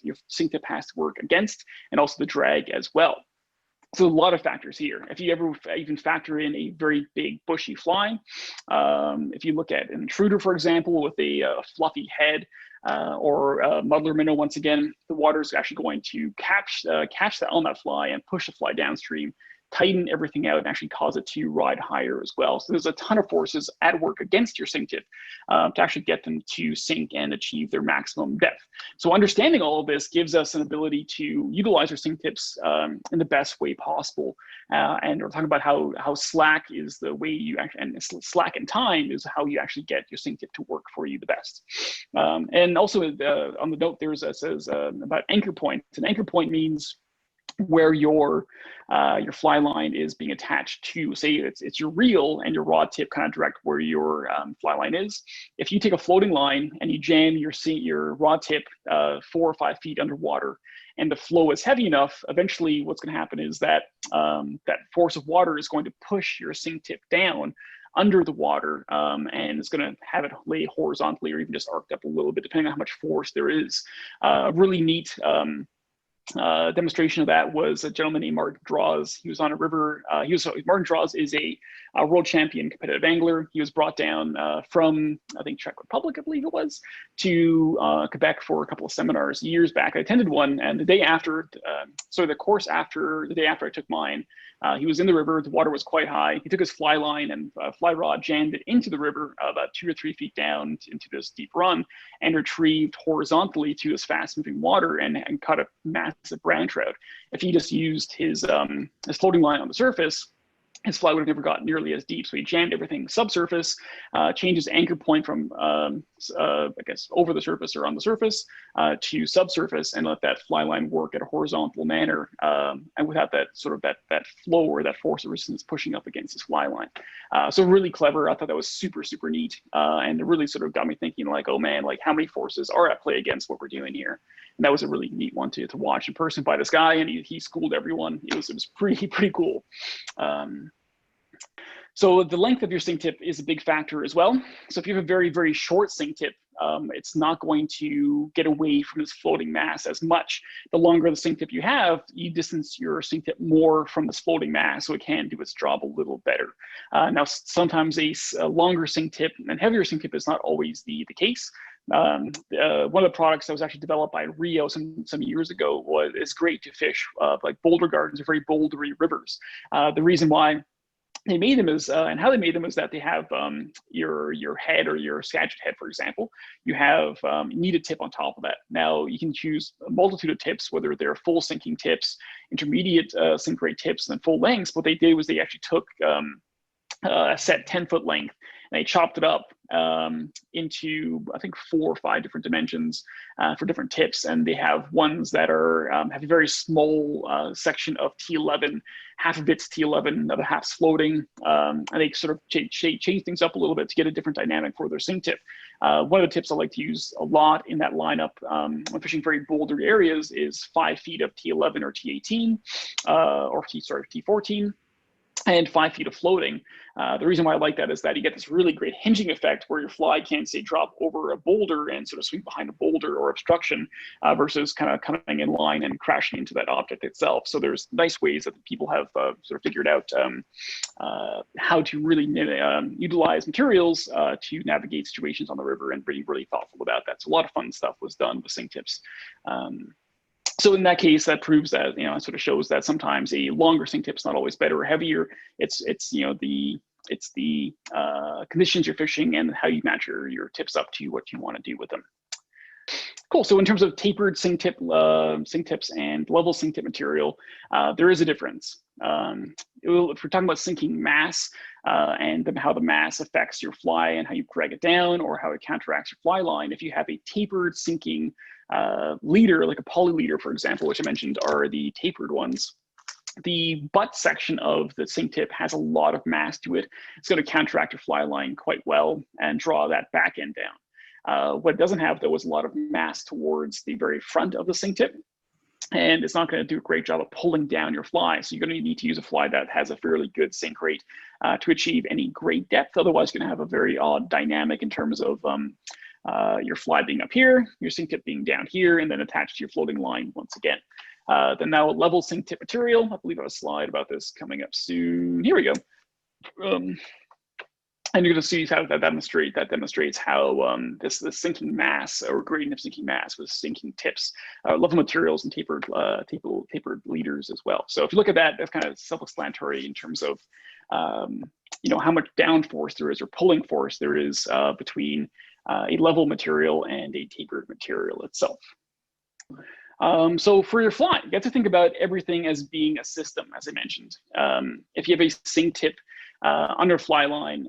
your sink tip has to work against, and also the drag as well. So a lot of factors here. If you ever even factor in a very big bushy fly, if you look at an intruder, for example, with a fluffy head, or a muddler minnow, once again, the water is actually going to catch that on that fly and push the fly downstream, tighten everything out, and actually cause it to ride higher as well. So there's a ton of forces at work against your sink tip to actually get them to sink and achieve their maximum depth. So understanding all of this gives us an ability to utilize our sink tips in the best way possible. And we're talking about how slack is the way you actually, and slack in time is how you actually get your sink tip to work for you the best. And also on the note, it says about anchor point. An anchor point means where your fly line is being attached to. Say it's your reel and your rod tip kind of direct where your fly line is. If you take a floating line and you jam your rod tip 4 or 5 feet underwater, and the flow is heavy enough, eventually what's going to happen is that that force of water is going to push your sink tip down under the water, and it's going to have it lay horizontally or even just arced up a little bit, depending on how much force there is. Really neat demonstration of that was a gentleman named Martin Draws. He was on a river. Martin Draws is a world champion competitive angler. He was brought down from, I think, Czech Republic, I believe it was, to Quebec for a couple of seminars years back. I attended one, and the day after, the day after I took mine, he was in the river. The water was quite high. He took his fly line and fly rod, jammed it into the river about 2 or 3 feet down into this deep run, and retrieved horizontally to this fast-moving water and caught a massive brown trout. If he just used his floating line on the surface, his fly would have never got nearly as deep. So he jammed everything subsurface, changed his anchor point from, I guess, over the surface or on the surface to subsurface, and let that fly line work at a horizontal manner, and without that sort of that flow or that force of resistance pushing up against his fly line. So really clever. I thought that was super, super neat. And it really sort of got me thinking, like, oh man, like how many forces are at play against what we're doing here? And that was a really neat one to watch in person by this guy, and he schooled everyone. It was pretty cool. So the length of your sink tip is a big factor as well. So if you have a very, very short sink tip, it's not going to get away from this floating mass as much. The longer the sink tip you have, you distance your sink tip more from this floating mass, so it can do its job a little better. Now, sometimes a longer sink tip and heavier sink tip is not always the case. One of the products that was actually developed by Rio some years ago is great to fish like boulder gardens or very bouldery rivers. The reason why they made them is, and how they made them is that they have your head or your skagit head, for example. You have need a tip on top of that. Now you can choose a multitude of tips, whether they're full sinking tips, intermediate sink rate tips, and full lengths. What they did was they actually took a set 10-foot length, and they chopped it up into, I think, 4 or 5 different dimensions for different tips. And they have ones that are have a very small section of T11, half of it's T11, the other half's floating, and they sort of change things up a little bit to get a different dynamic for their sink tip. One of the tips I like to use a lot in that lineup when fishing very bouldery areas is 5 feet of T11 or T18, or T14. And 5 feet of floating. The reason why I like that is that you get this really great hinging effect where your fly can, say, drop over a boulder and sort of swing behind a boulder or obstruction versus kind of coming in line and crashing into that object itself. So there's nice ways that people have sort of figured out how to really utilize materials to navigate situations on the river, and be really thoughtful about that. So a lot of fun stuff was done with sink tips. So in that case, that proves that, it sort of shows that sometimes a longer sink tip is not always better or heavier. It's the conditions you're fishing and how you match your tips up to what you want to do with them. Cool. So in terms of tapered sink tips and level sink tip material, there is a difference. If we're talking about sinking mass and then how the mass affects your fly and how you drag it down or how it counteracts your fly line, if you have a tapered sinking leader, like a poly leader, for example, which I mentioned are the tapered ones, the butt section of the sink tip has a lot of mass to it. It's going to counteract your fly line quite well and draw that back end down. What it doesn't have, though, is a lot of mass towards the very front of the sink tip. And it's not going to do a great job of pulling down your fly. So you're going to need to use a fly that has a fairly good sink rate to achieve any great depth. Otherwise, you're going to have a very odd dynamic in terms of your fly being up here, your sink tip being down here, and then attached to your floating line once again. The now level sink tip material, I believe I have a slide about this coming up soon. Here we go. And you're going to see how that demonstrates how this sinking mass or gradient of sinking mass with sinking tips, level materials, and tapered leaders as well. So if you look at that, that's kind of self-explanatory in terms of how much down force there is or pulling force there is between a level material and a tapered material itself. So for your fly, you have to think about everything as being a system, as I mentioned. If you have a sink tip under fly line,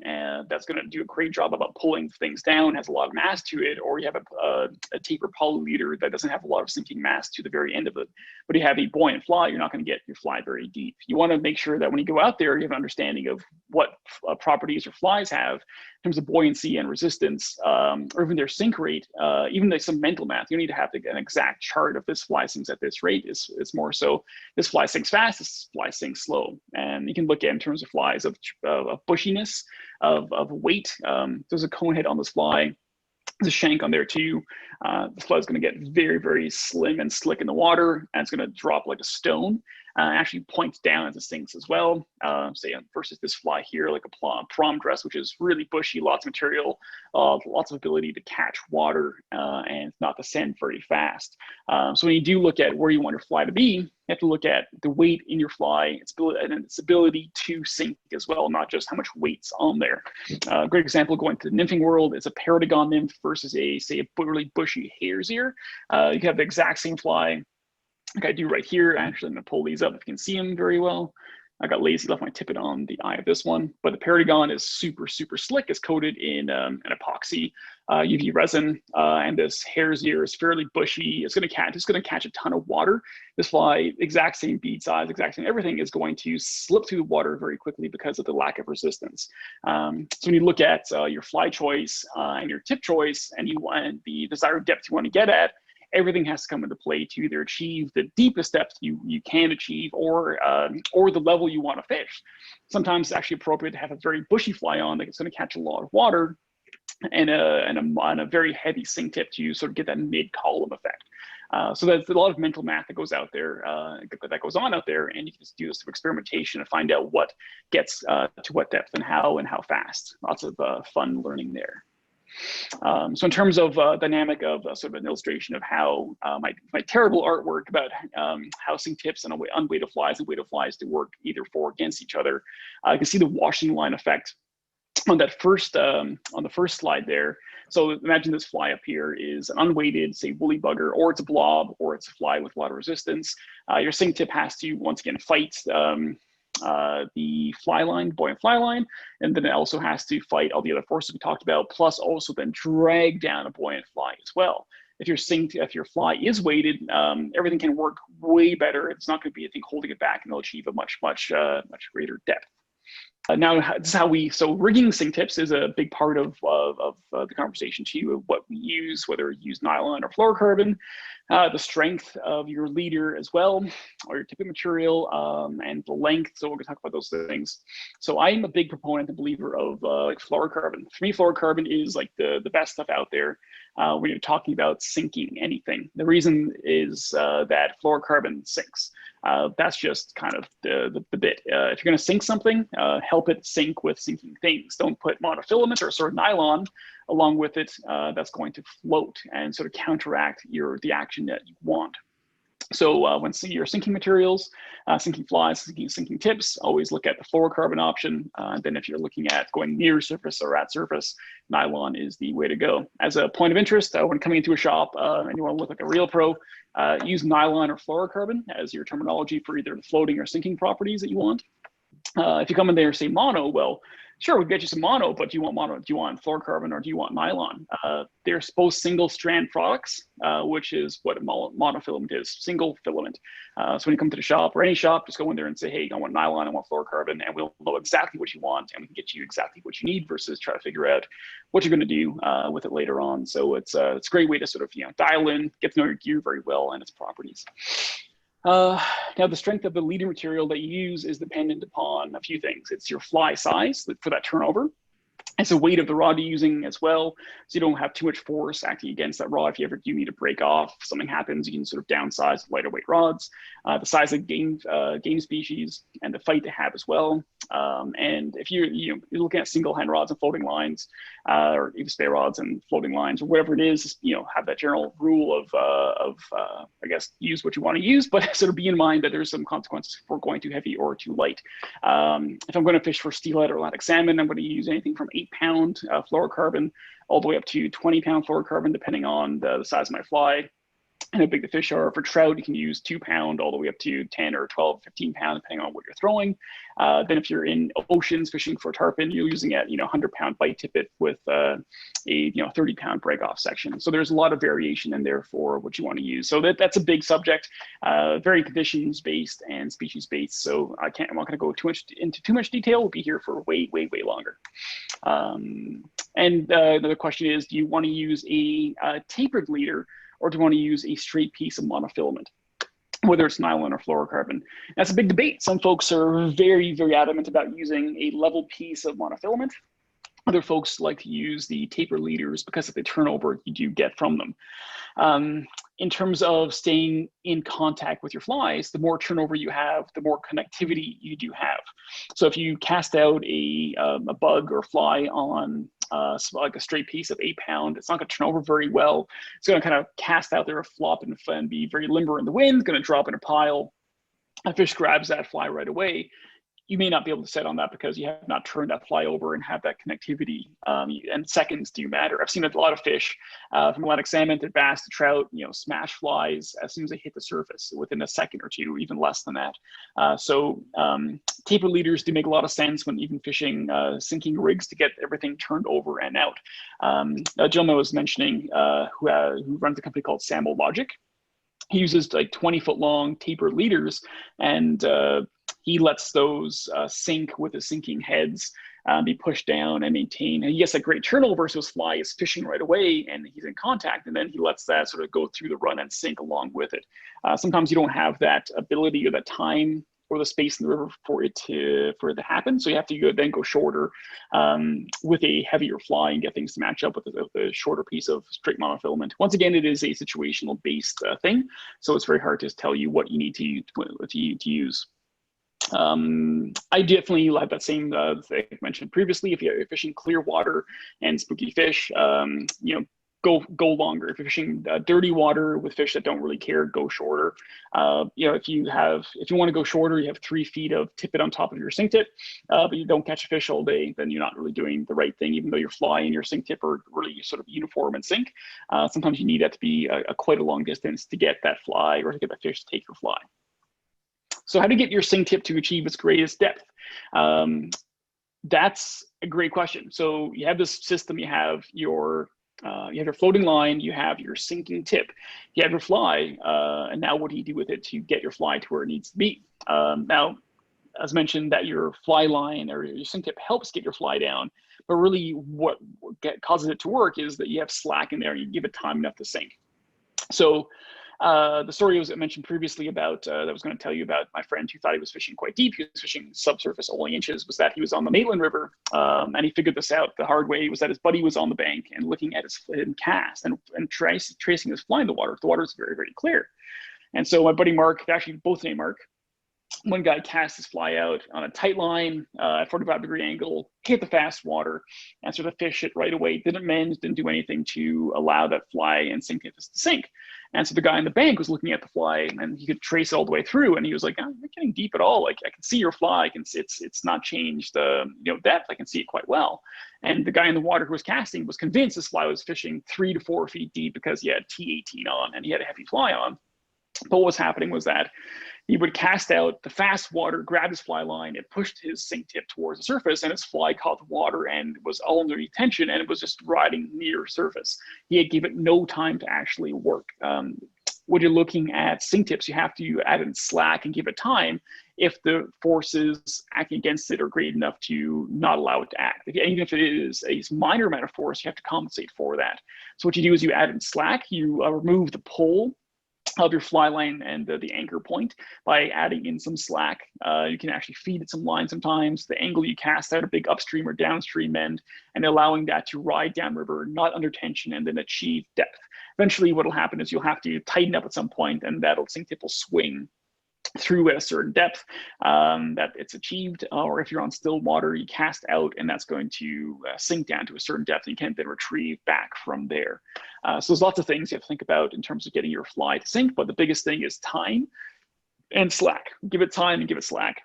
that's going to do a great job about pulling things down, has a lot of mass to it, or you have a taper poly leader that doesn't have a lot of sinking mass to the very end of it, but you have a buoyant fly, you're not going to get your fly very deep. You want to make sure that when you go out there, you have an understanding of what properties your flies have in terms of buoyancy and resistance, or even their sink rate, even like some mental math. You need to have an exact chart of this fly sinks at this rate. It's more so this fly sinks fast, this fly sinks slow. And you can look at in terms of flies of bushiness, of weight. There's a cone head on this fly. There's a shank on there too. This fly is going to get very, very slim and slick in the water, and it's going to drop like a stone. Actually points down as it sinks as well. Say versus this fly here, like a prom dress, which is really bushy, lots of material, lots of ability to catch water, and not descend very fast. So when you do look at where you want your fly to be, you have to look at the weight in your fly, its ability to sink as well, not just how much weight's on there. A great example going to the nymphing world is a Paragon Nymph versus a really bushy hare's ear. You have the exact same fly like I do right here. Actually, I'm going to pull these up if you can see them very well. I got lazy, left my tippet on the eye of this one, but the Paragon is super, super slick. It's coated in an epoxy UV resin, and this hare's ear is fairly bushy. It's going to catch a ton of water. This fly, exact same bead size, exact same everything, is going to slip through the water very quickly because of the lack of resistance. So when you look at your fly choice and your tip choice, and you want the desired depth you want to get at, everything has to come into play to either achieve the deepest depth you can achieve, or the level you want to fish. Sometimes it's actually appropriate to have a very bushy fly on that's going to catch a lot of water, and a very heavy sink tip to sort of get that mid-column effect. So there's a lot of mental math that goes out there, that goes on out there, and you can just do this experimentation and find out what gets to what depth and how fast. Lots of fun learning there. So in terms of dynamic of sort of an illustration of how my terrible artwork about how sink tips and unweighted flies and weighted flies to work either for or against each other, you can see the washing line effect on that first on the first slide there. So imagine this fly up here is an unweighted, say, woolly bugger, or it's a blob, or it's a fly with a lot of resistance. Your sink tip has to once again fight the fly line, buoyant fly line, and then it also has to fight all the other forces we talked about, plus also then drag down a buoyant fly as well. If your fly is weighted, everything can work way better. It's not going to be, I think, holding it back, and it'll achieve a much greater depth. Now, this is so rigging sink tips is a big part of the conversation too, of what we use, whether you use nylon or fluorocarbon, the strength of your leader as well, or your tipping material, and the length. So we're going to talk about those things. So I'm a big proponent and believer of like fluorocarbon. For me, fluorocarbon is like the best stuff out there when you're talking about sinking anything. The reason is that fluorocarbon sinks. That's just kind of the bit. If you're going to sink something, help it sink with sinking things. Don't put monofilament or sort of nylon along with it. That's going to float and sort of counteract the action that you want. So when you're sinking materials, sinking flies, sinking tips, always look at the fluorocarbon option. Then if you're looking at going near surface or at surface, nylon is the way to go. As a point of interest, when coming into a shop and you want to look like a real pro, use nylon or fluorocarbon as your terminology for either the floating or sinking properties that you want. If you come in there, say mono, well, sure, we'll get you some mono, but do you want mono? Do you want fluorocarbon or do you want nylon? They're both single strand products, which is what a monofilament is, single filament. So when you come to the shop or any shop, just go in there and say, hey, I want nylon, I want fluorocarbon, and we'll know exactly what you want and we can get you exactly what you need versus try to figure out what you're going to do with it later on. So it's a great way to sort of, you know, dial in, get to know your gear very well and its properties. Now, the strength of the leader material that you use is dependent upon a few things. It's your fly size for that turnover. It's the weight of the rod you're using as well, so you don't have too much force acting against that rod. If you ever do need to break off, if something happens, you can sort of downsize lighter weight rods. The size of game species and the fight to have as well. And if you're looking at single hand rods and floating lines, or even spay rods and floating lines, or whatever it is, you know, have that general rule of I guess use what you want to use, but sort of be in mind that there's some consequences for going too heavy or too light. If I'm going to fish for steelhead or Atlantic salmon, I'm going to use anything from 8-pound fluorocarbon all the way up to 20-pound fluorocarbon, depending on the size of my fly and how big the fish are. For trout, you can use 2-pound all the way up to 10 or 12, 15-pound, depending on what you're throwing. Then if you're in oceans fishing for tarpon, you're using a 100-pound bite tippet with a 30-pound break off section. So there's a lot of variation in there for what you want to use. So that's a big subject, very conditions based and species based. So I'm not going to go into too much detail. We'll be here for way longer. And another question is, do you want to use a tapered leader, or do you want to use a straight piece of monofilament, whether it's nylon or fluorocarbon? That's a big debate. Some folks are very adamant about using a level piece of monofilament. Other folks like to use the taper leaders because of the turnover you do get from them. In terms of staying in contact with your flies, the more turnover you have, the more connectivity you do have. So if you cast out a bug or fly on like a straight piece of 8-pound, it's not going to turn over very well. It's going to kind of cast out there, flop and be very limber in the wind, going to drop in a pile. A fish grabs that fly right away. You may not be able to set on that because you have not turned that fly over and have that connectivity. And seconds do matter. I've seen a lot of fish from Atlantic salmon to bass to trout, smash flies as soon as they hit the surface within a second or two, even less than that. So taper leaders do make a lot of sense when even fishing sinking rigs to get everything turned over and out. A gentleman was mentioning who runs a company called Samo Logic. He uses like 20-foot long taper leaders, and he lets those sink with the sinking heads, be pushed down and maintained. And he gets a great turnover, so his fly is fishing right away and he's in contact, and then he lets that sort of go through the run and sink along with it. Sometimes you don't have that ability or that time or the space in the river for it to happen, so you have to then go shorter with a heavier fly and get things to match up with the shorter piece of straight monofilament. Once again, it is a situational based thing, so it's very hard to tell you what you need to use. I definitely have that same thing I mentioned previously. If you're fishing clear water and spooky fish, go longer. If you're fishing dirty water with fish that don't really care, go shorter. If you want to go shorter, you have 3 feet of tippet on top of your sink tip, but you don't catch a fish all day, then you're not really doing the right thing, even though your fly and your sink tip are really sort of uniform in sync. Sometimes you need that to be quite a long distance to get that fly or to get that fish to take your fly. So how to get your sink tip to achieve its greatest depth? That's a great question. So you have this system, you have your floating line, you have your sinking tip, you have your fly, and now what do you do with it to get your fly to where it needs to be? Now, as mentioned, that your fly line or your sink tip helps get your fly down, but really what causes it to work is that you have slack in there and you give it time enough to sink. So the story I mentioned previously about that I was going to tell you about my friend who thought he was fishing quite deep. He was fishing subsurface only inches. Was that he was on the Maitland River, and he figured this out the hard way. Was that his buddy was on the bank and looking at his cast and tracing his fly in the water. The water is very clear, and so my buddy Mark, actually both named Mark, one guy cast his fly out on a tight line at 45-degree angle, hit the fast water, and sort of fished it right away. Didn't mend, didn't do anything to allow that fly and sink tip to sink. And so the guy in the bank was looking at the fly, and he could trace it all the way through. And he was like, "I'm not getting deep at all. Like I can see your fly. I can see it's not changed depth. I can see it quite well." And the guy in the water who was casting was convinced this fly was fishing 3 to 4 feet deep because he had T18 on and he had a heavy fly on. But what was happening was that he would cast out the fast water, grab his fly line, and pushed his sink tip towards the surface, and his fly caught the water and was all underneath tension, and it was just riding near surface. He gave it no time to actually work. When you're looking at sink tips, you have to add in slack and give it time if the forces acting against it are great enough to not allow it to act. Even if it is a minor amount of force, you have to compensate for that. So what you do is you add in slack, you remove the pull of your fly line and the anchor point by adding in some slack. You can actually feed it some line sometimes. The angle you cast out a big upstream or downstream end, and allowing that to ride downriver, not under tension, and then achieve depth. Eventually what will happen is you'll have to tighten up at some point, and that sink tip will swing through at a certain depth that it's achieved, or if you're on still water, you cast out, and that's going to sink down to a certain depth, and you can't then retrieve back from there. So there's lots of things you have to think about in terms of getting your fly to sink, but the biggest thing is time and slack. Give it time and give it slack,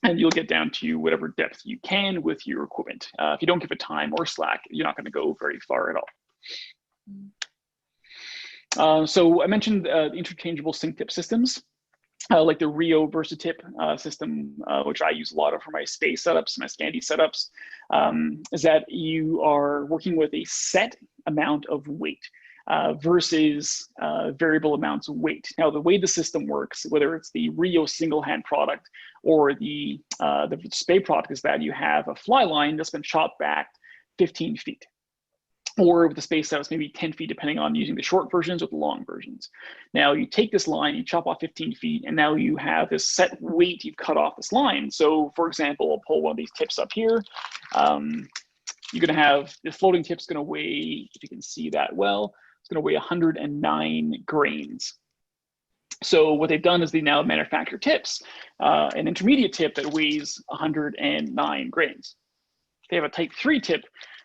and you'll get down to whatever depth you can with your equipment. If you don't give it time or slack, you're not going to go very far at all. So I mentioned the interchangeable sync tip systems. Like the Rio VersaTip system, which I use a lot of for my space setups, my Scandi setups, is that you are working with a set amount of weight versus variable amounts of weight. Now, the way the system works, whether it's the Rio single hand product or the Spey product, is that you have a fly line that's been chopped back 15 feet. Or with the space setups, maybe 10 feet, depending on using the short versions or the long versions. Now you take this line, you chop off 15 feet, and now you have this set weight you've cut off this line. So for example, I'll pull one of these tips up here. You're gonna have, the floating tip's gonna weigh, if you can see that well, it's gonna weigh 109 grains. So what they've done is they now manufacture tips, an intermediate tip that weighs 109 grains. They have a type 3 tip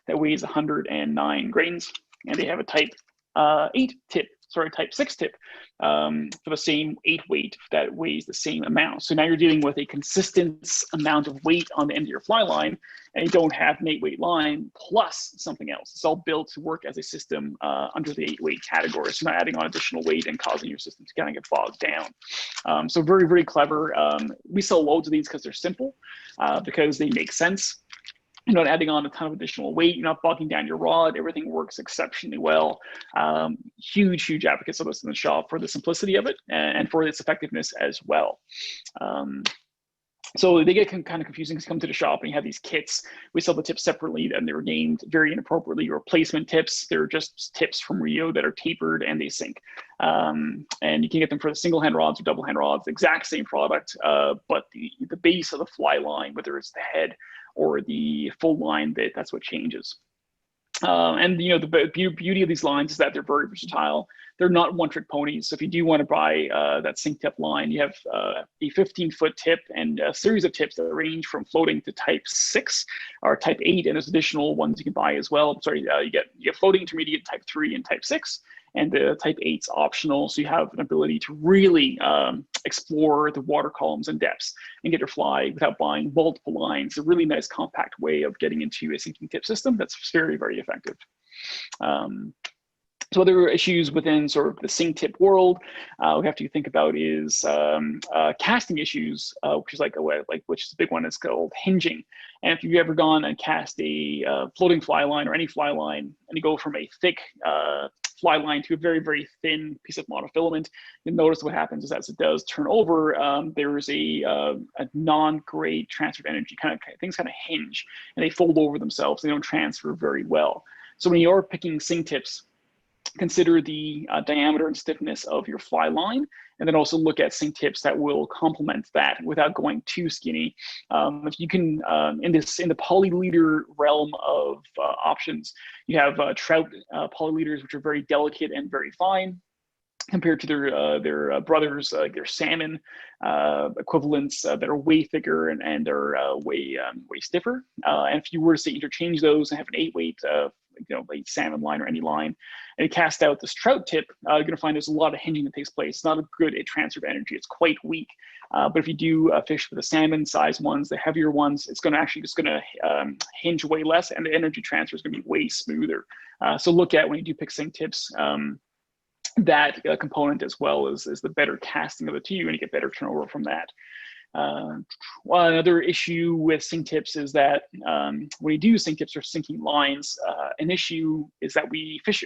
that weighs 109 grains, and they have a type 6 tip for the same 8 weight that weighs the same amount. So now you're dealing with a consistent amount of weight on the end of your fly line, and you don't have an 8 weight line plus something else. It's all built to work as a system under the 8 weight category. So you're not adding on additional weight and causing your system to kind of get bogged down. So very, very clever. We sell loads of these because they're simple, because they make sense. You're not adding on a ton of additional weight. You're not bogging down your rod. Everything works exceptionally well. Huge advocates of this in the shop for the simplicity of it and for its effectiveness as well. So they get kind of confusing because you come to the shop and you have these kits. We sell the tips separately, and they were named very inappropriately replacement tips. They're just tips from Rio that are tapered and they sink. And you can get them for the single hand rods or double hand rods, exact same product, but the base of the fly line, whether it's the head or the full line, that's what changes. And the beauty of these lines is that they're very versatile. They're not one-trick ponies. So if you do want to buy that sink tip line, you have a 15-foot tip and a series of tips that range from floating to type 6 or type 8, and there's additional ones you can buy as well. Sorry, you get floating, intermediate, type 3, and type 6. And the type 8's optional, so you have an ability to really explore the water columns and depths and get your fly without buying multiple lines. A really nice compact way of getting into a sinking tip system that's very, very effective. So other issues within sort of the sink tip world we have to think about is casting issues, which is which is a big one. It's called hinging. And if you've ever gone and cast a floating fly line or any fly line, and you go from a thick fly line to a very, very thin piece of monofilament, you'll notice what happens is as it does turn over, there's a non-great transfer of energy. Things kind of hinge and they fold over themselves. They don't transfer very well. So when you're picking sink tips, consider the diameter and stiffness of your fly line, and then also look at sink tips that will complement that without going too skinny. If you can, in the polyliter realm of options, you have trout polyliters, which are very delicate and very fine, compared to their brothers, like their salmon equivalents that are way thicker and are way stiffer. And if you were to say interchange those and have an 8 weight a salmon line or any line, and cast out this trout tip, you're going to find there's a lot of hinging that takes place. It's not a good transfer of energy. It's quite weak. But if you do fish for the salmon size ones, the heavier ones, it's going to actually just going to hinge way less, and the energy transfer is going to be way smoother. So look at when you do pick sink tips. that component, as well as the better casting of the two, and you get better turnover from that. Well, another issue with sync tips is that when you do sync tips or syncing lines, an issue is that we fish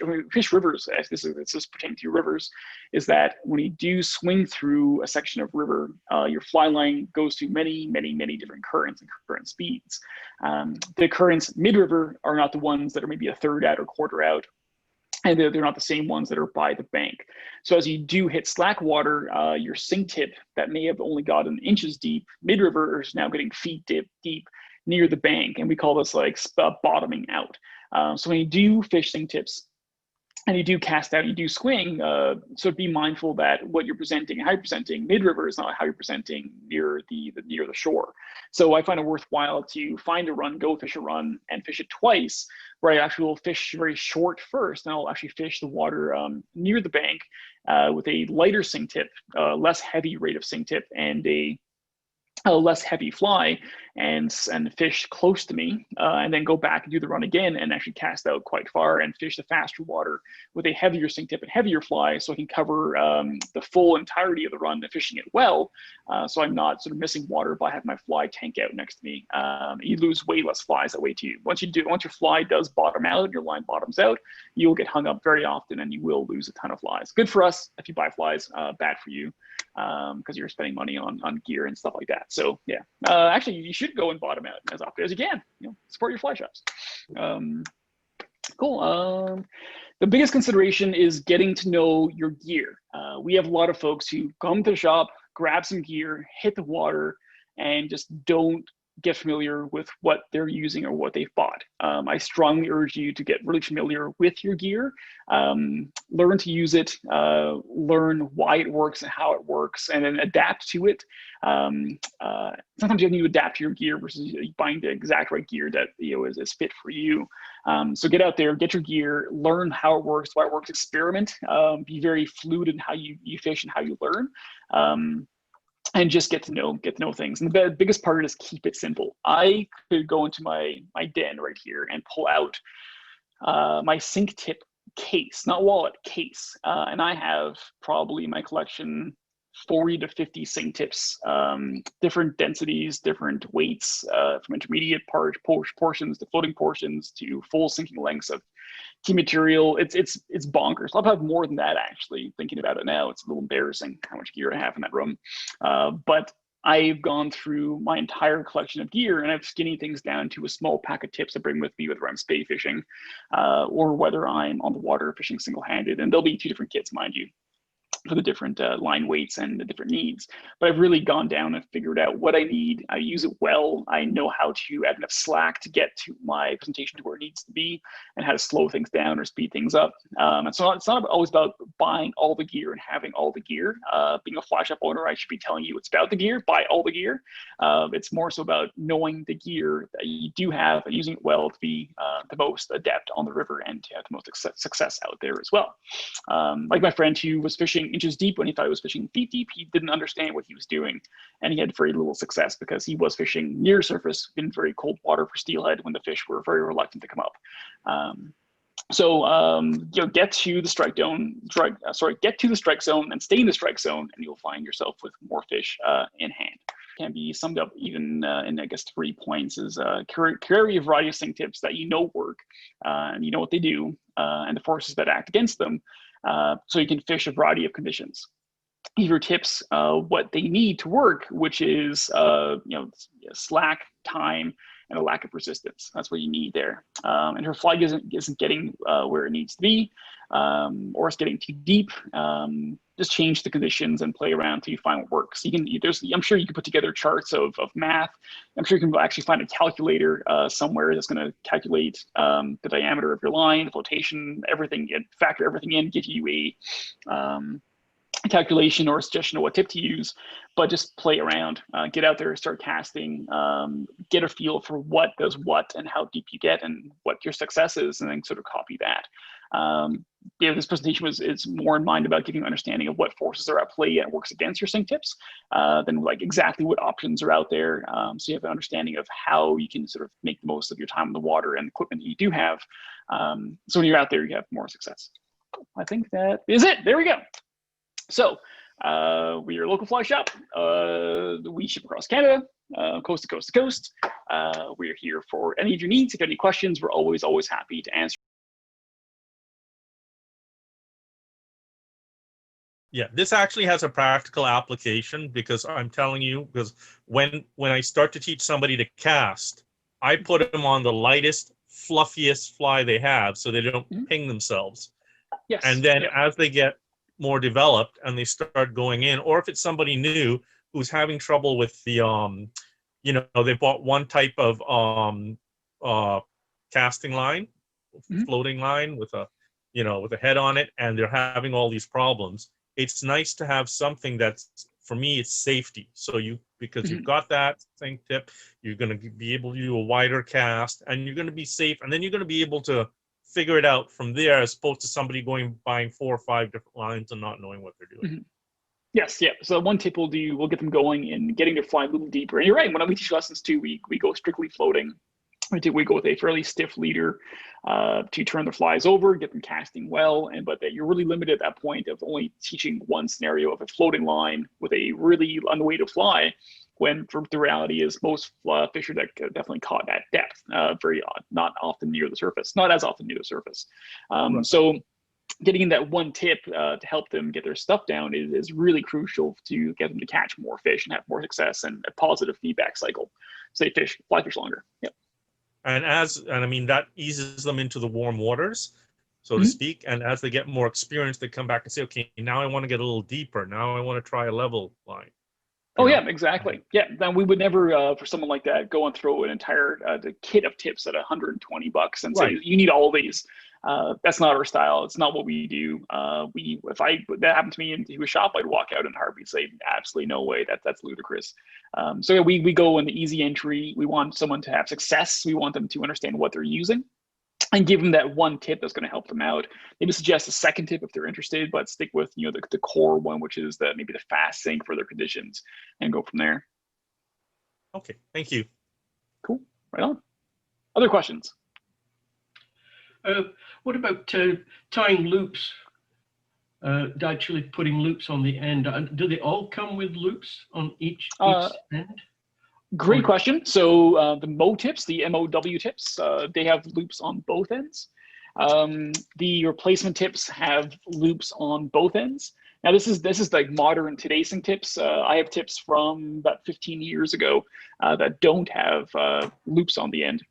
rivers. This is pertaining to rivers, is that when you do swing through a section of river, your fly line goes through many different currents and current speeds. The currents mid-river are not the ones that are maybe a third out or quarter out, and they're not the same ones that are by the bank. So as you do hit slack water, your sync tip that may have only gotten inches deep mid-river is now getting feet deep near the bank, and we call this like bottoming out. So when you do fish sync tips, and you do cast out, you do swing, so be mindful that what you're presenting, how you're presenting mid-river is not how you're presenting near the shore. So I find it worthwhile to find a run, go fish a run, and fish it twice, where I actually will fish very short first, and I'll actually fish the water near the bank with a lighter sync tip, less heavy rate of sync tip, and a less heavy fly, and fish close to me, and then go back and do the run again and actually cast out quite far and fish the faster water with a heavier sync tip and heavier fly, so I can cover the full entirety of the run and fishing it well, so I'm not sort of missing water by having my fly tank out next to me. You lose way less flies that way too. Once your fly does bottom out and your line bottoms out, you'll get hung up very often and you will lose a ton of flies. Good for us if you buy flies, bad for you, because you're spending money on gear and stuff like that. So yeah, actually you should go and bottom out as often as you can. Support your fly shops. Cool. The biggest consideration is getting to know your gear. We have a lot of folks who come to the shop, grab some gear, hit the water, and just don't get familiar with what they're using or what they've bought. I strongly urge you to get really familiar with your gear, learn to use it, learn why it works and how it works, and then adapt to it. Sometimes you have to adapt to your gear versus buying the exact right gear that is fit for you. So get out there, get your gear, learn how it works, why it works, experiment, be very fluid in how you fish and how you learn. And just get to know things. And the biggest part is keep it simple. I could go into my den right here and pull out my sync tip case, not wallet, case. And I have probably in my collection 40 to 50 sync tips, different densities, different weights, from intermediate portions to floating portions to full sinking lengths of key material. It's bonkers. I'll have more than that, actually. Thinking about it now, it's a little embarrassing how much gear I have in that room. But I've gone through my entire collection of gear, and I've skinny things down to a small pack of tips I bring with me whether I'm spay fishing or whether I'm on the water fishing single-handed. And there'll be 2 different kits, mind you, for the different line weights and the different needs. But I've really gone down and figured out what I need. I use it well. I know how to add enough slack to get to my presentation to where it needs to be, and how to slow things down or speed things up. And so it's not always about buying all the gear and having all the gear. Being a fly shop owner, I should be telling you it's about the gear, buy all the gear. It's more so about knowing the gear that you do have and using it well to be the most adept on the river and to have the most success out there as well. Like my friend who was fishing inches deep when he thought he was fishing feet deep, he didn't understand what he was doing, and he had very little success because he was fishing near surface in very cold water for steelhead when the fish were very reluctant to come up. Get to the strike zone and stay in the strike zone, and you'll find yourself with more fish in hand. Can be summed up even in, I guess, 3 points: is carry a variety of sync tips that work, and you know what they do, and the forces that act against them, so you can fish a variety of conditions. Give your tips what they need to work, which is slack, time, and a lack of resistance. That's what you need there. And her fly isn't getting where it needs to be, or it's getting too deep. Just change the conditions and play around till you find what works. I'm sure you can put together charts of math. I'm sure you can actually find a calculator somewhere that's going to calculate the diameter of your line, the flotation, everything, and factor everything in, give you a calculation or a suggestion of what tip to use. But just play around, get out there, start casting, get a feel for what does what and how deep you get and what your success is, and then sort of copy that. This presentation is more in mind about giving an understanding of what forces are at play and works against your sync tips than like exactly what options are out there. So you have an understanding of how you can sort of make the most of your time in the water and equipment that you do have. So when you're out there, you have more success. I think that is it. There we go. So we are a local fly shop. We ship across Canada, coast to coast to coast. We're here for any of your needs. If you have any questions, we're always happy to answer. Yeah, this actually has a practical application, because I'm telling you, because when I start to teach somebody to cast, I put them on the lightest, fluffiest fly they have so they don't ping themselves. Yes. And then as they get more developed and they start going in, or if it's somebody new who's having trouble with the you know, they bought one type of casting line, floating line with a, you know, with a head on it, and they're having all these problems. It's nice to have something that's, for me, it's safety. So because you've got that sync tip, you're going to be able to do a wider cast, and you're going to be safe, and then you're going to be able to figure it out from there, as opposed to somebody buying 4 or 5 different lines and not knowing what they're doing. Yes, yeah. So one tip we'll get them going and getting their fly a little deeper. And you're right, when we teach lessons too, we go strictly floating. We go with a fairly stiff leader to turn the flies over, get them casting well, but that you're really limited at that point of only teaching one scenario of a floating line with a really unweighted fly, when the reality is most fish are definitely caught at depth, very odd, not often near the surface, not as often near the surface. So getting in that one tip to help them get their stuff down is really crucial to get them to catch more fish and have more success and a positive feedback cycle. So they fly fish longer. Yep. And I mean, that eases them into the warm waters, so to speak. And as they get more experience, they come back and say, okay, now I want to get a little deeper. Now I want to try a level line. Oh, yeah, exactly. Yeah, then we would never, for someone like that, go and throw an entire the kit of tips at $120 and say, you need all of these. That's not our style. It's not what we do. If that happened to me into a shop, I'd walk out in a heartbeat, say, absolutely no way. That's ludicrous. So yeah, we go in the easy entry. We want someone to have success. We want them to understand what they're using and give them that one tip that's going to help them out. Maybe suggest a second tip if they're interested, but stick with, you know, the core one, which is maybe the fast sync for their conditions, and go from there. Okay, thank you. Cool, right on. Other questions? What about tying loops? Actually putting loops on the end. Do they all come with loops on each end? Great question. So the MO tips, the MOW tips, they have loops on both ends. The replacement tips have loops on both ends. Now this is like modern today's sync tips. I have tips from about 15 years ago that don't have loops on the end.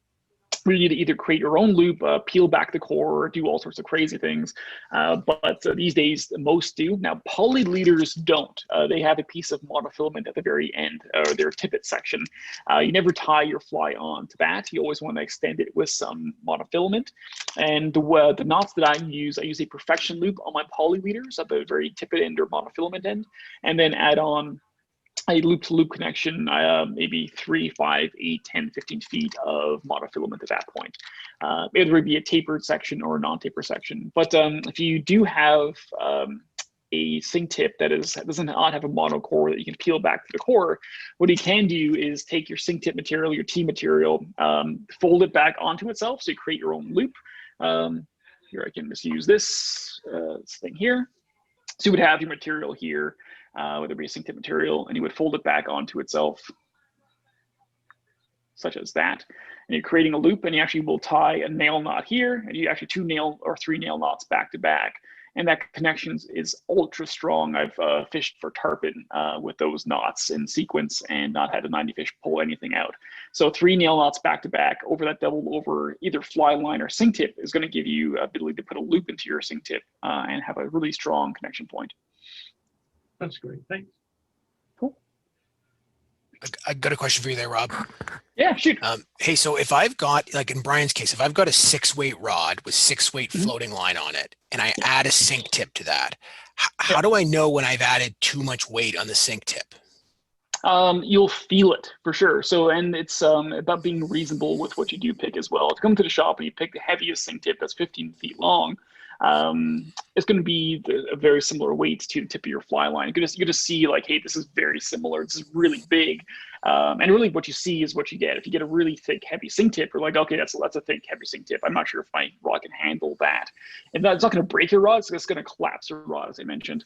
You need to either create your own loop, peel back the core, do all sorts of crazy things. But these days, most do. Now, poly leaders don't. They have a piece of monofilament at the very end, or their tippet section. You never tie your fly on to that. You always want to extend it with some monofilament. And the knots that I use a perfection loop on my poly leaders at the very tippet end or monofilament end, and then add on a loop-to-loop connection, maybe 3, 5, 8, 10, 15 feet of monofilament at that point. It would be a tapered section or a non-tapered section. But if you do have a sync tip that does not have a mono core that you can peel back to the core, what you can do is take your sync tip material, your T material, fold it back onto itself, so you create your own loop. Here I can just use this thing here. So you would have your material here, whether it be a sync tip material, and you would fold it back onto itself, such as that. And you're creating a loop, and you actually will tie a nail knot here, and you actually 2 nail or 3 nail knots back to back. And that connection is ultra strong. I've fished for tarpon with those knots in sequence and not had a 90 fish pull anything out. So 3 nail knots back to back over that double over either fly line or sync tip is going to give you ability to put a loop into your sync tip and have a really strong connection point. That's great. Thanks. Cool. I got a question for you there, Rob. Yeah, shoot. Hey, so if I've got, like in Brian's case, if I've got a 6-weight rod with 6-weight floating line on it, and I add a sync tip to that, how do I know when I've added too much weight on the sync tip? You'll feel it for sure. So, and it's about being reasonable with what you do pick as well. If you come to the shop and you pick the heaviest sync tip that's 15 feet long, it's going to be a very similar weight to the tip of your fly line. You just see like, hey, this is very similar. This is really big. And really what you see is what you get. If you get a really thick, heavy sink tip, you're like, okay, that's a thick, heavy sink tip. I'm not sure if my rod can handle that. And it's not going to break your rod, it's just going to collapse your rod, as I mentioned.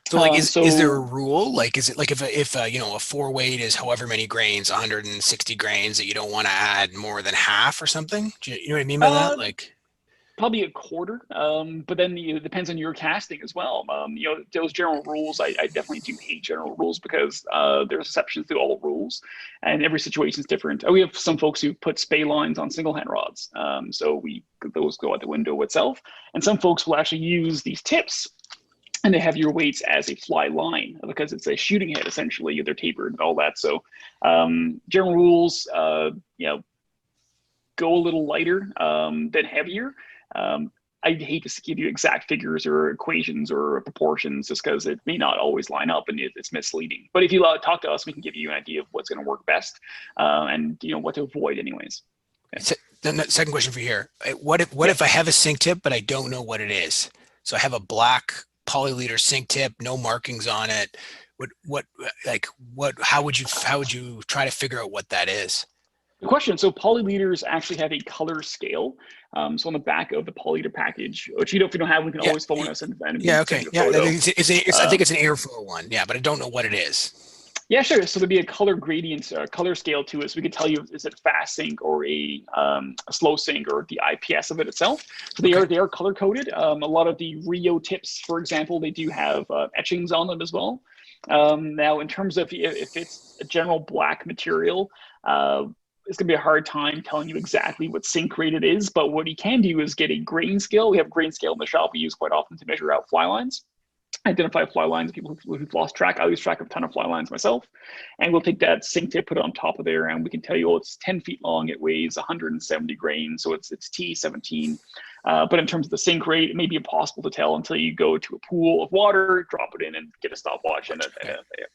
So like, is there a rule? Like, is it like if you know, a 4 weight is however many grains, 160 grains, that you don't want to add more than half or something? Do you know what I mean by that? Like, probably a quarter, but then it depends on your casting as well. You know, those general rules, I definitely do hate general rules because there's exceptions to all rules, and every situation is different. We have some folks who put spay lines on single hand rods, so those go out the window itself. And some folks will actually use these tips, and they have your weights as a fly line because it's a shooting head essentially. They're tapered and all that. So general rules, you know, go a little lighter than heavier. I'd hate to give you exact figures or equations or proportions just because it may not always line up and it's misleading. But if you talk to us, we can give you an idea of what's going to work best and you know what to avoid anyways. Okay. So, the second question for you here. What if I have a sink tip, but I don't know what it is? So I have a black polyleader sink tip, no markings on it. How would you try to figure out what that is? Good question. So polyleaders actually have a color scale. So on the back of the polyleader package, which if you don't have, we can always phone us and yeah, okay, yeah. I think it's an airflow one. Yeah, but I don't know what it is. Yeah, sure. So there'd be a color gradient, color scale to it. So we can tell you, is it fast sync or a slow sync or the IPS of it itself. So they are color coded. A lot of the Rio tips, for example, they do have etchings on them as well. Now, in terms of if it's a general black material, it's gonna be a hard time telling you exactly what sync rate it is. But what you can do is get a grain scale. We have a grain scale in the shop we use quite often to measure out fly lines. Identify fly lines, people who've lost track. I lose track of a ton of fly lines myself. And we'll take that sink tip, put it on top of there, and we can tell you, oh, it's 10 feet long, it weighs 170 grains, so it's T17. But in terms of the sink rate, it may be impossible to tell until you go to a pool of water, drop it in, and get a stopwatch and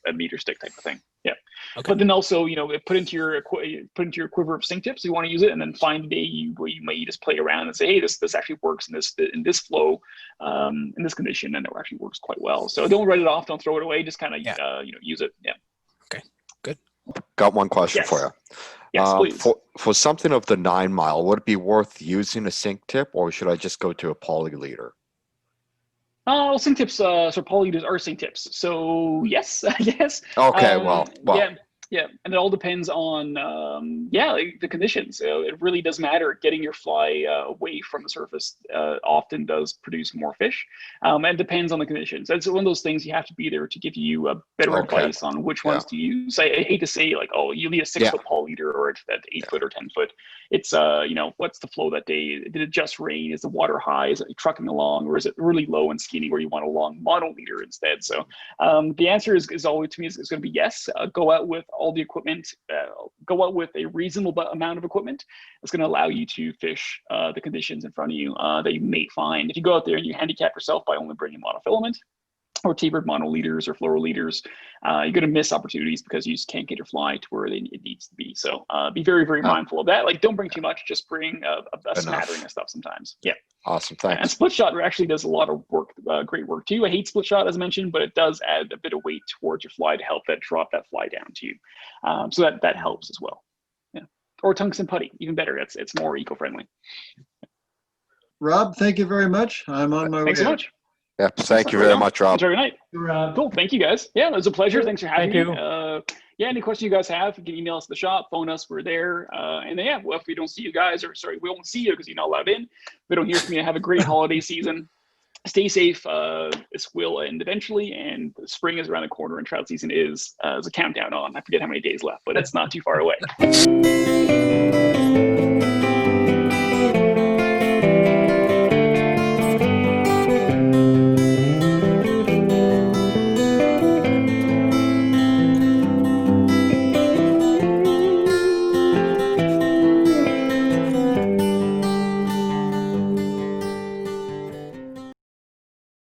a meter stick type of thing. Yeah. Okay. But then also, you know, put into your quiver of sink tips. You want to use it, and then find a day where you may just play around and say, hey, this actually works in this flow, in this condition, and it actually works quite well. So don't write it off, don't throw it away. Just kind of use it. Yeah. Okay. Good. Got one question for you. Yes, please. For something of the 9 mile, would it be worth using a sink tip, or should I just go to a poly leader? Well, sink tips, so polyleaders are sink tips. So yes, I guess. Okay, well. Yeah, and it all depends on the conditions. So it really does matter. Getting your fly away from the surface often does produce more fish, and it depends on the conditions. It's one of those things you have to be there to give you a better advice on which ones to use. I hate to say like, oh, you need a 6 foot polyleader or it's that 8 foot or 10 foot. It's you know, what's the flow that day? Did it just rain? Is the water high? Is it trucking along, or is it really low and skinny where you want a long monoleader instead? So the answer is always, to me, is going to be yes. Go out with all the equipment, go out with a reasonable amount of equipment. It's going to allow you to fish the conditions in front of you that you may find. If you go out there and you handicap yourself by only bringing monofilament or tapered monoleaders or fluoroleaders, you're going to miss opportunities because you just can't get your fly to where it needs to be. So be very, very mindful of that. Like, don't bring too much, just bring a smattering of stuff sometimes. Yeah. Awesome, thanks. And split shot actually does a lot of work, great work too. I hate split shot, as I mentioned, but it does add a bit of weight towards your fly to help that drop that fly down to you. So that helps as well. Yeah. Or tungsten putty, even better. It's more eco-friendly. Rob, thank you very much. I'm on my way. Thanks so much. Yeah, thank you very much, Rob. Enjoy your night. Cool. Thank you, guys. Yeah, it was a pleasure. Thanks for having me. Yeah, any questions you guys have, you can email us at the shop, phone us, we're there. And then, well, if we don't see you guys, or sorry, we won't see you because you're not allowed in. If we don't hear from you, have a great holiday season. Stay safe. This will end eventually, and the spring is around the corner, and trout season is a countdown on. I forget how many days left, but it's not too far away.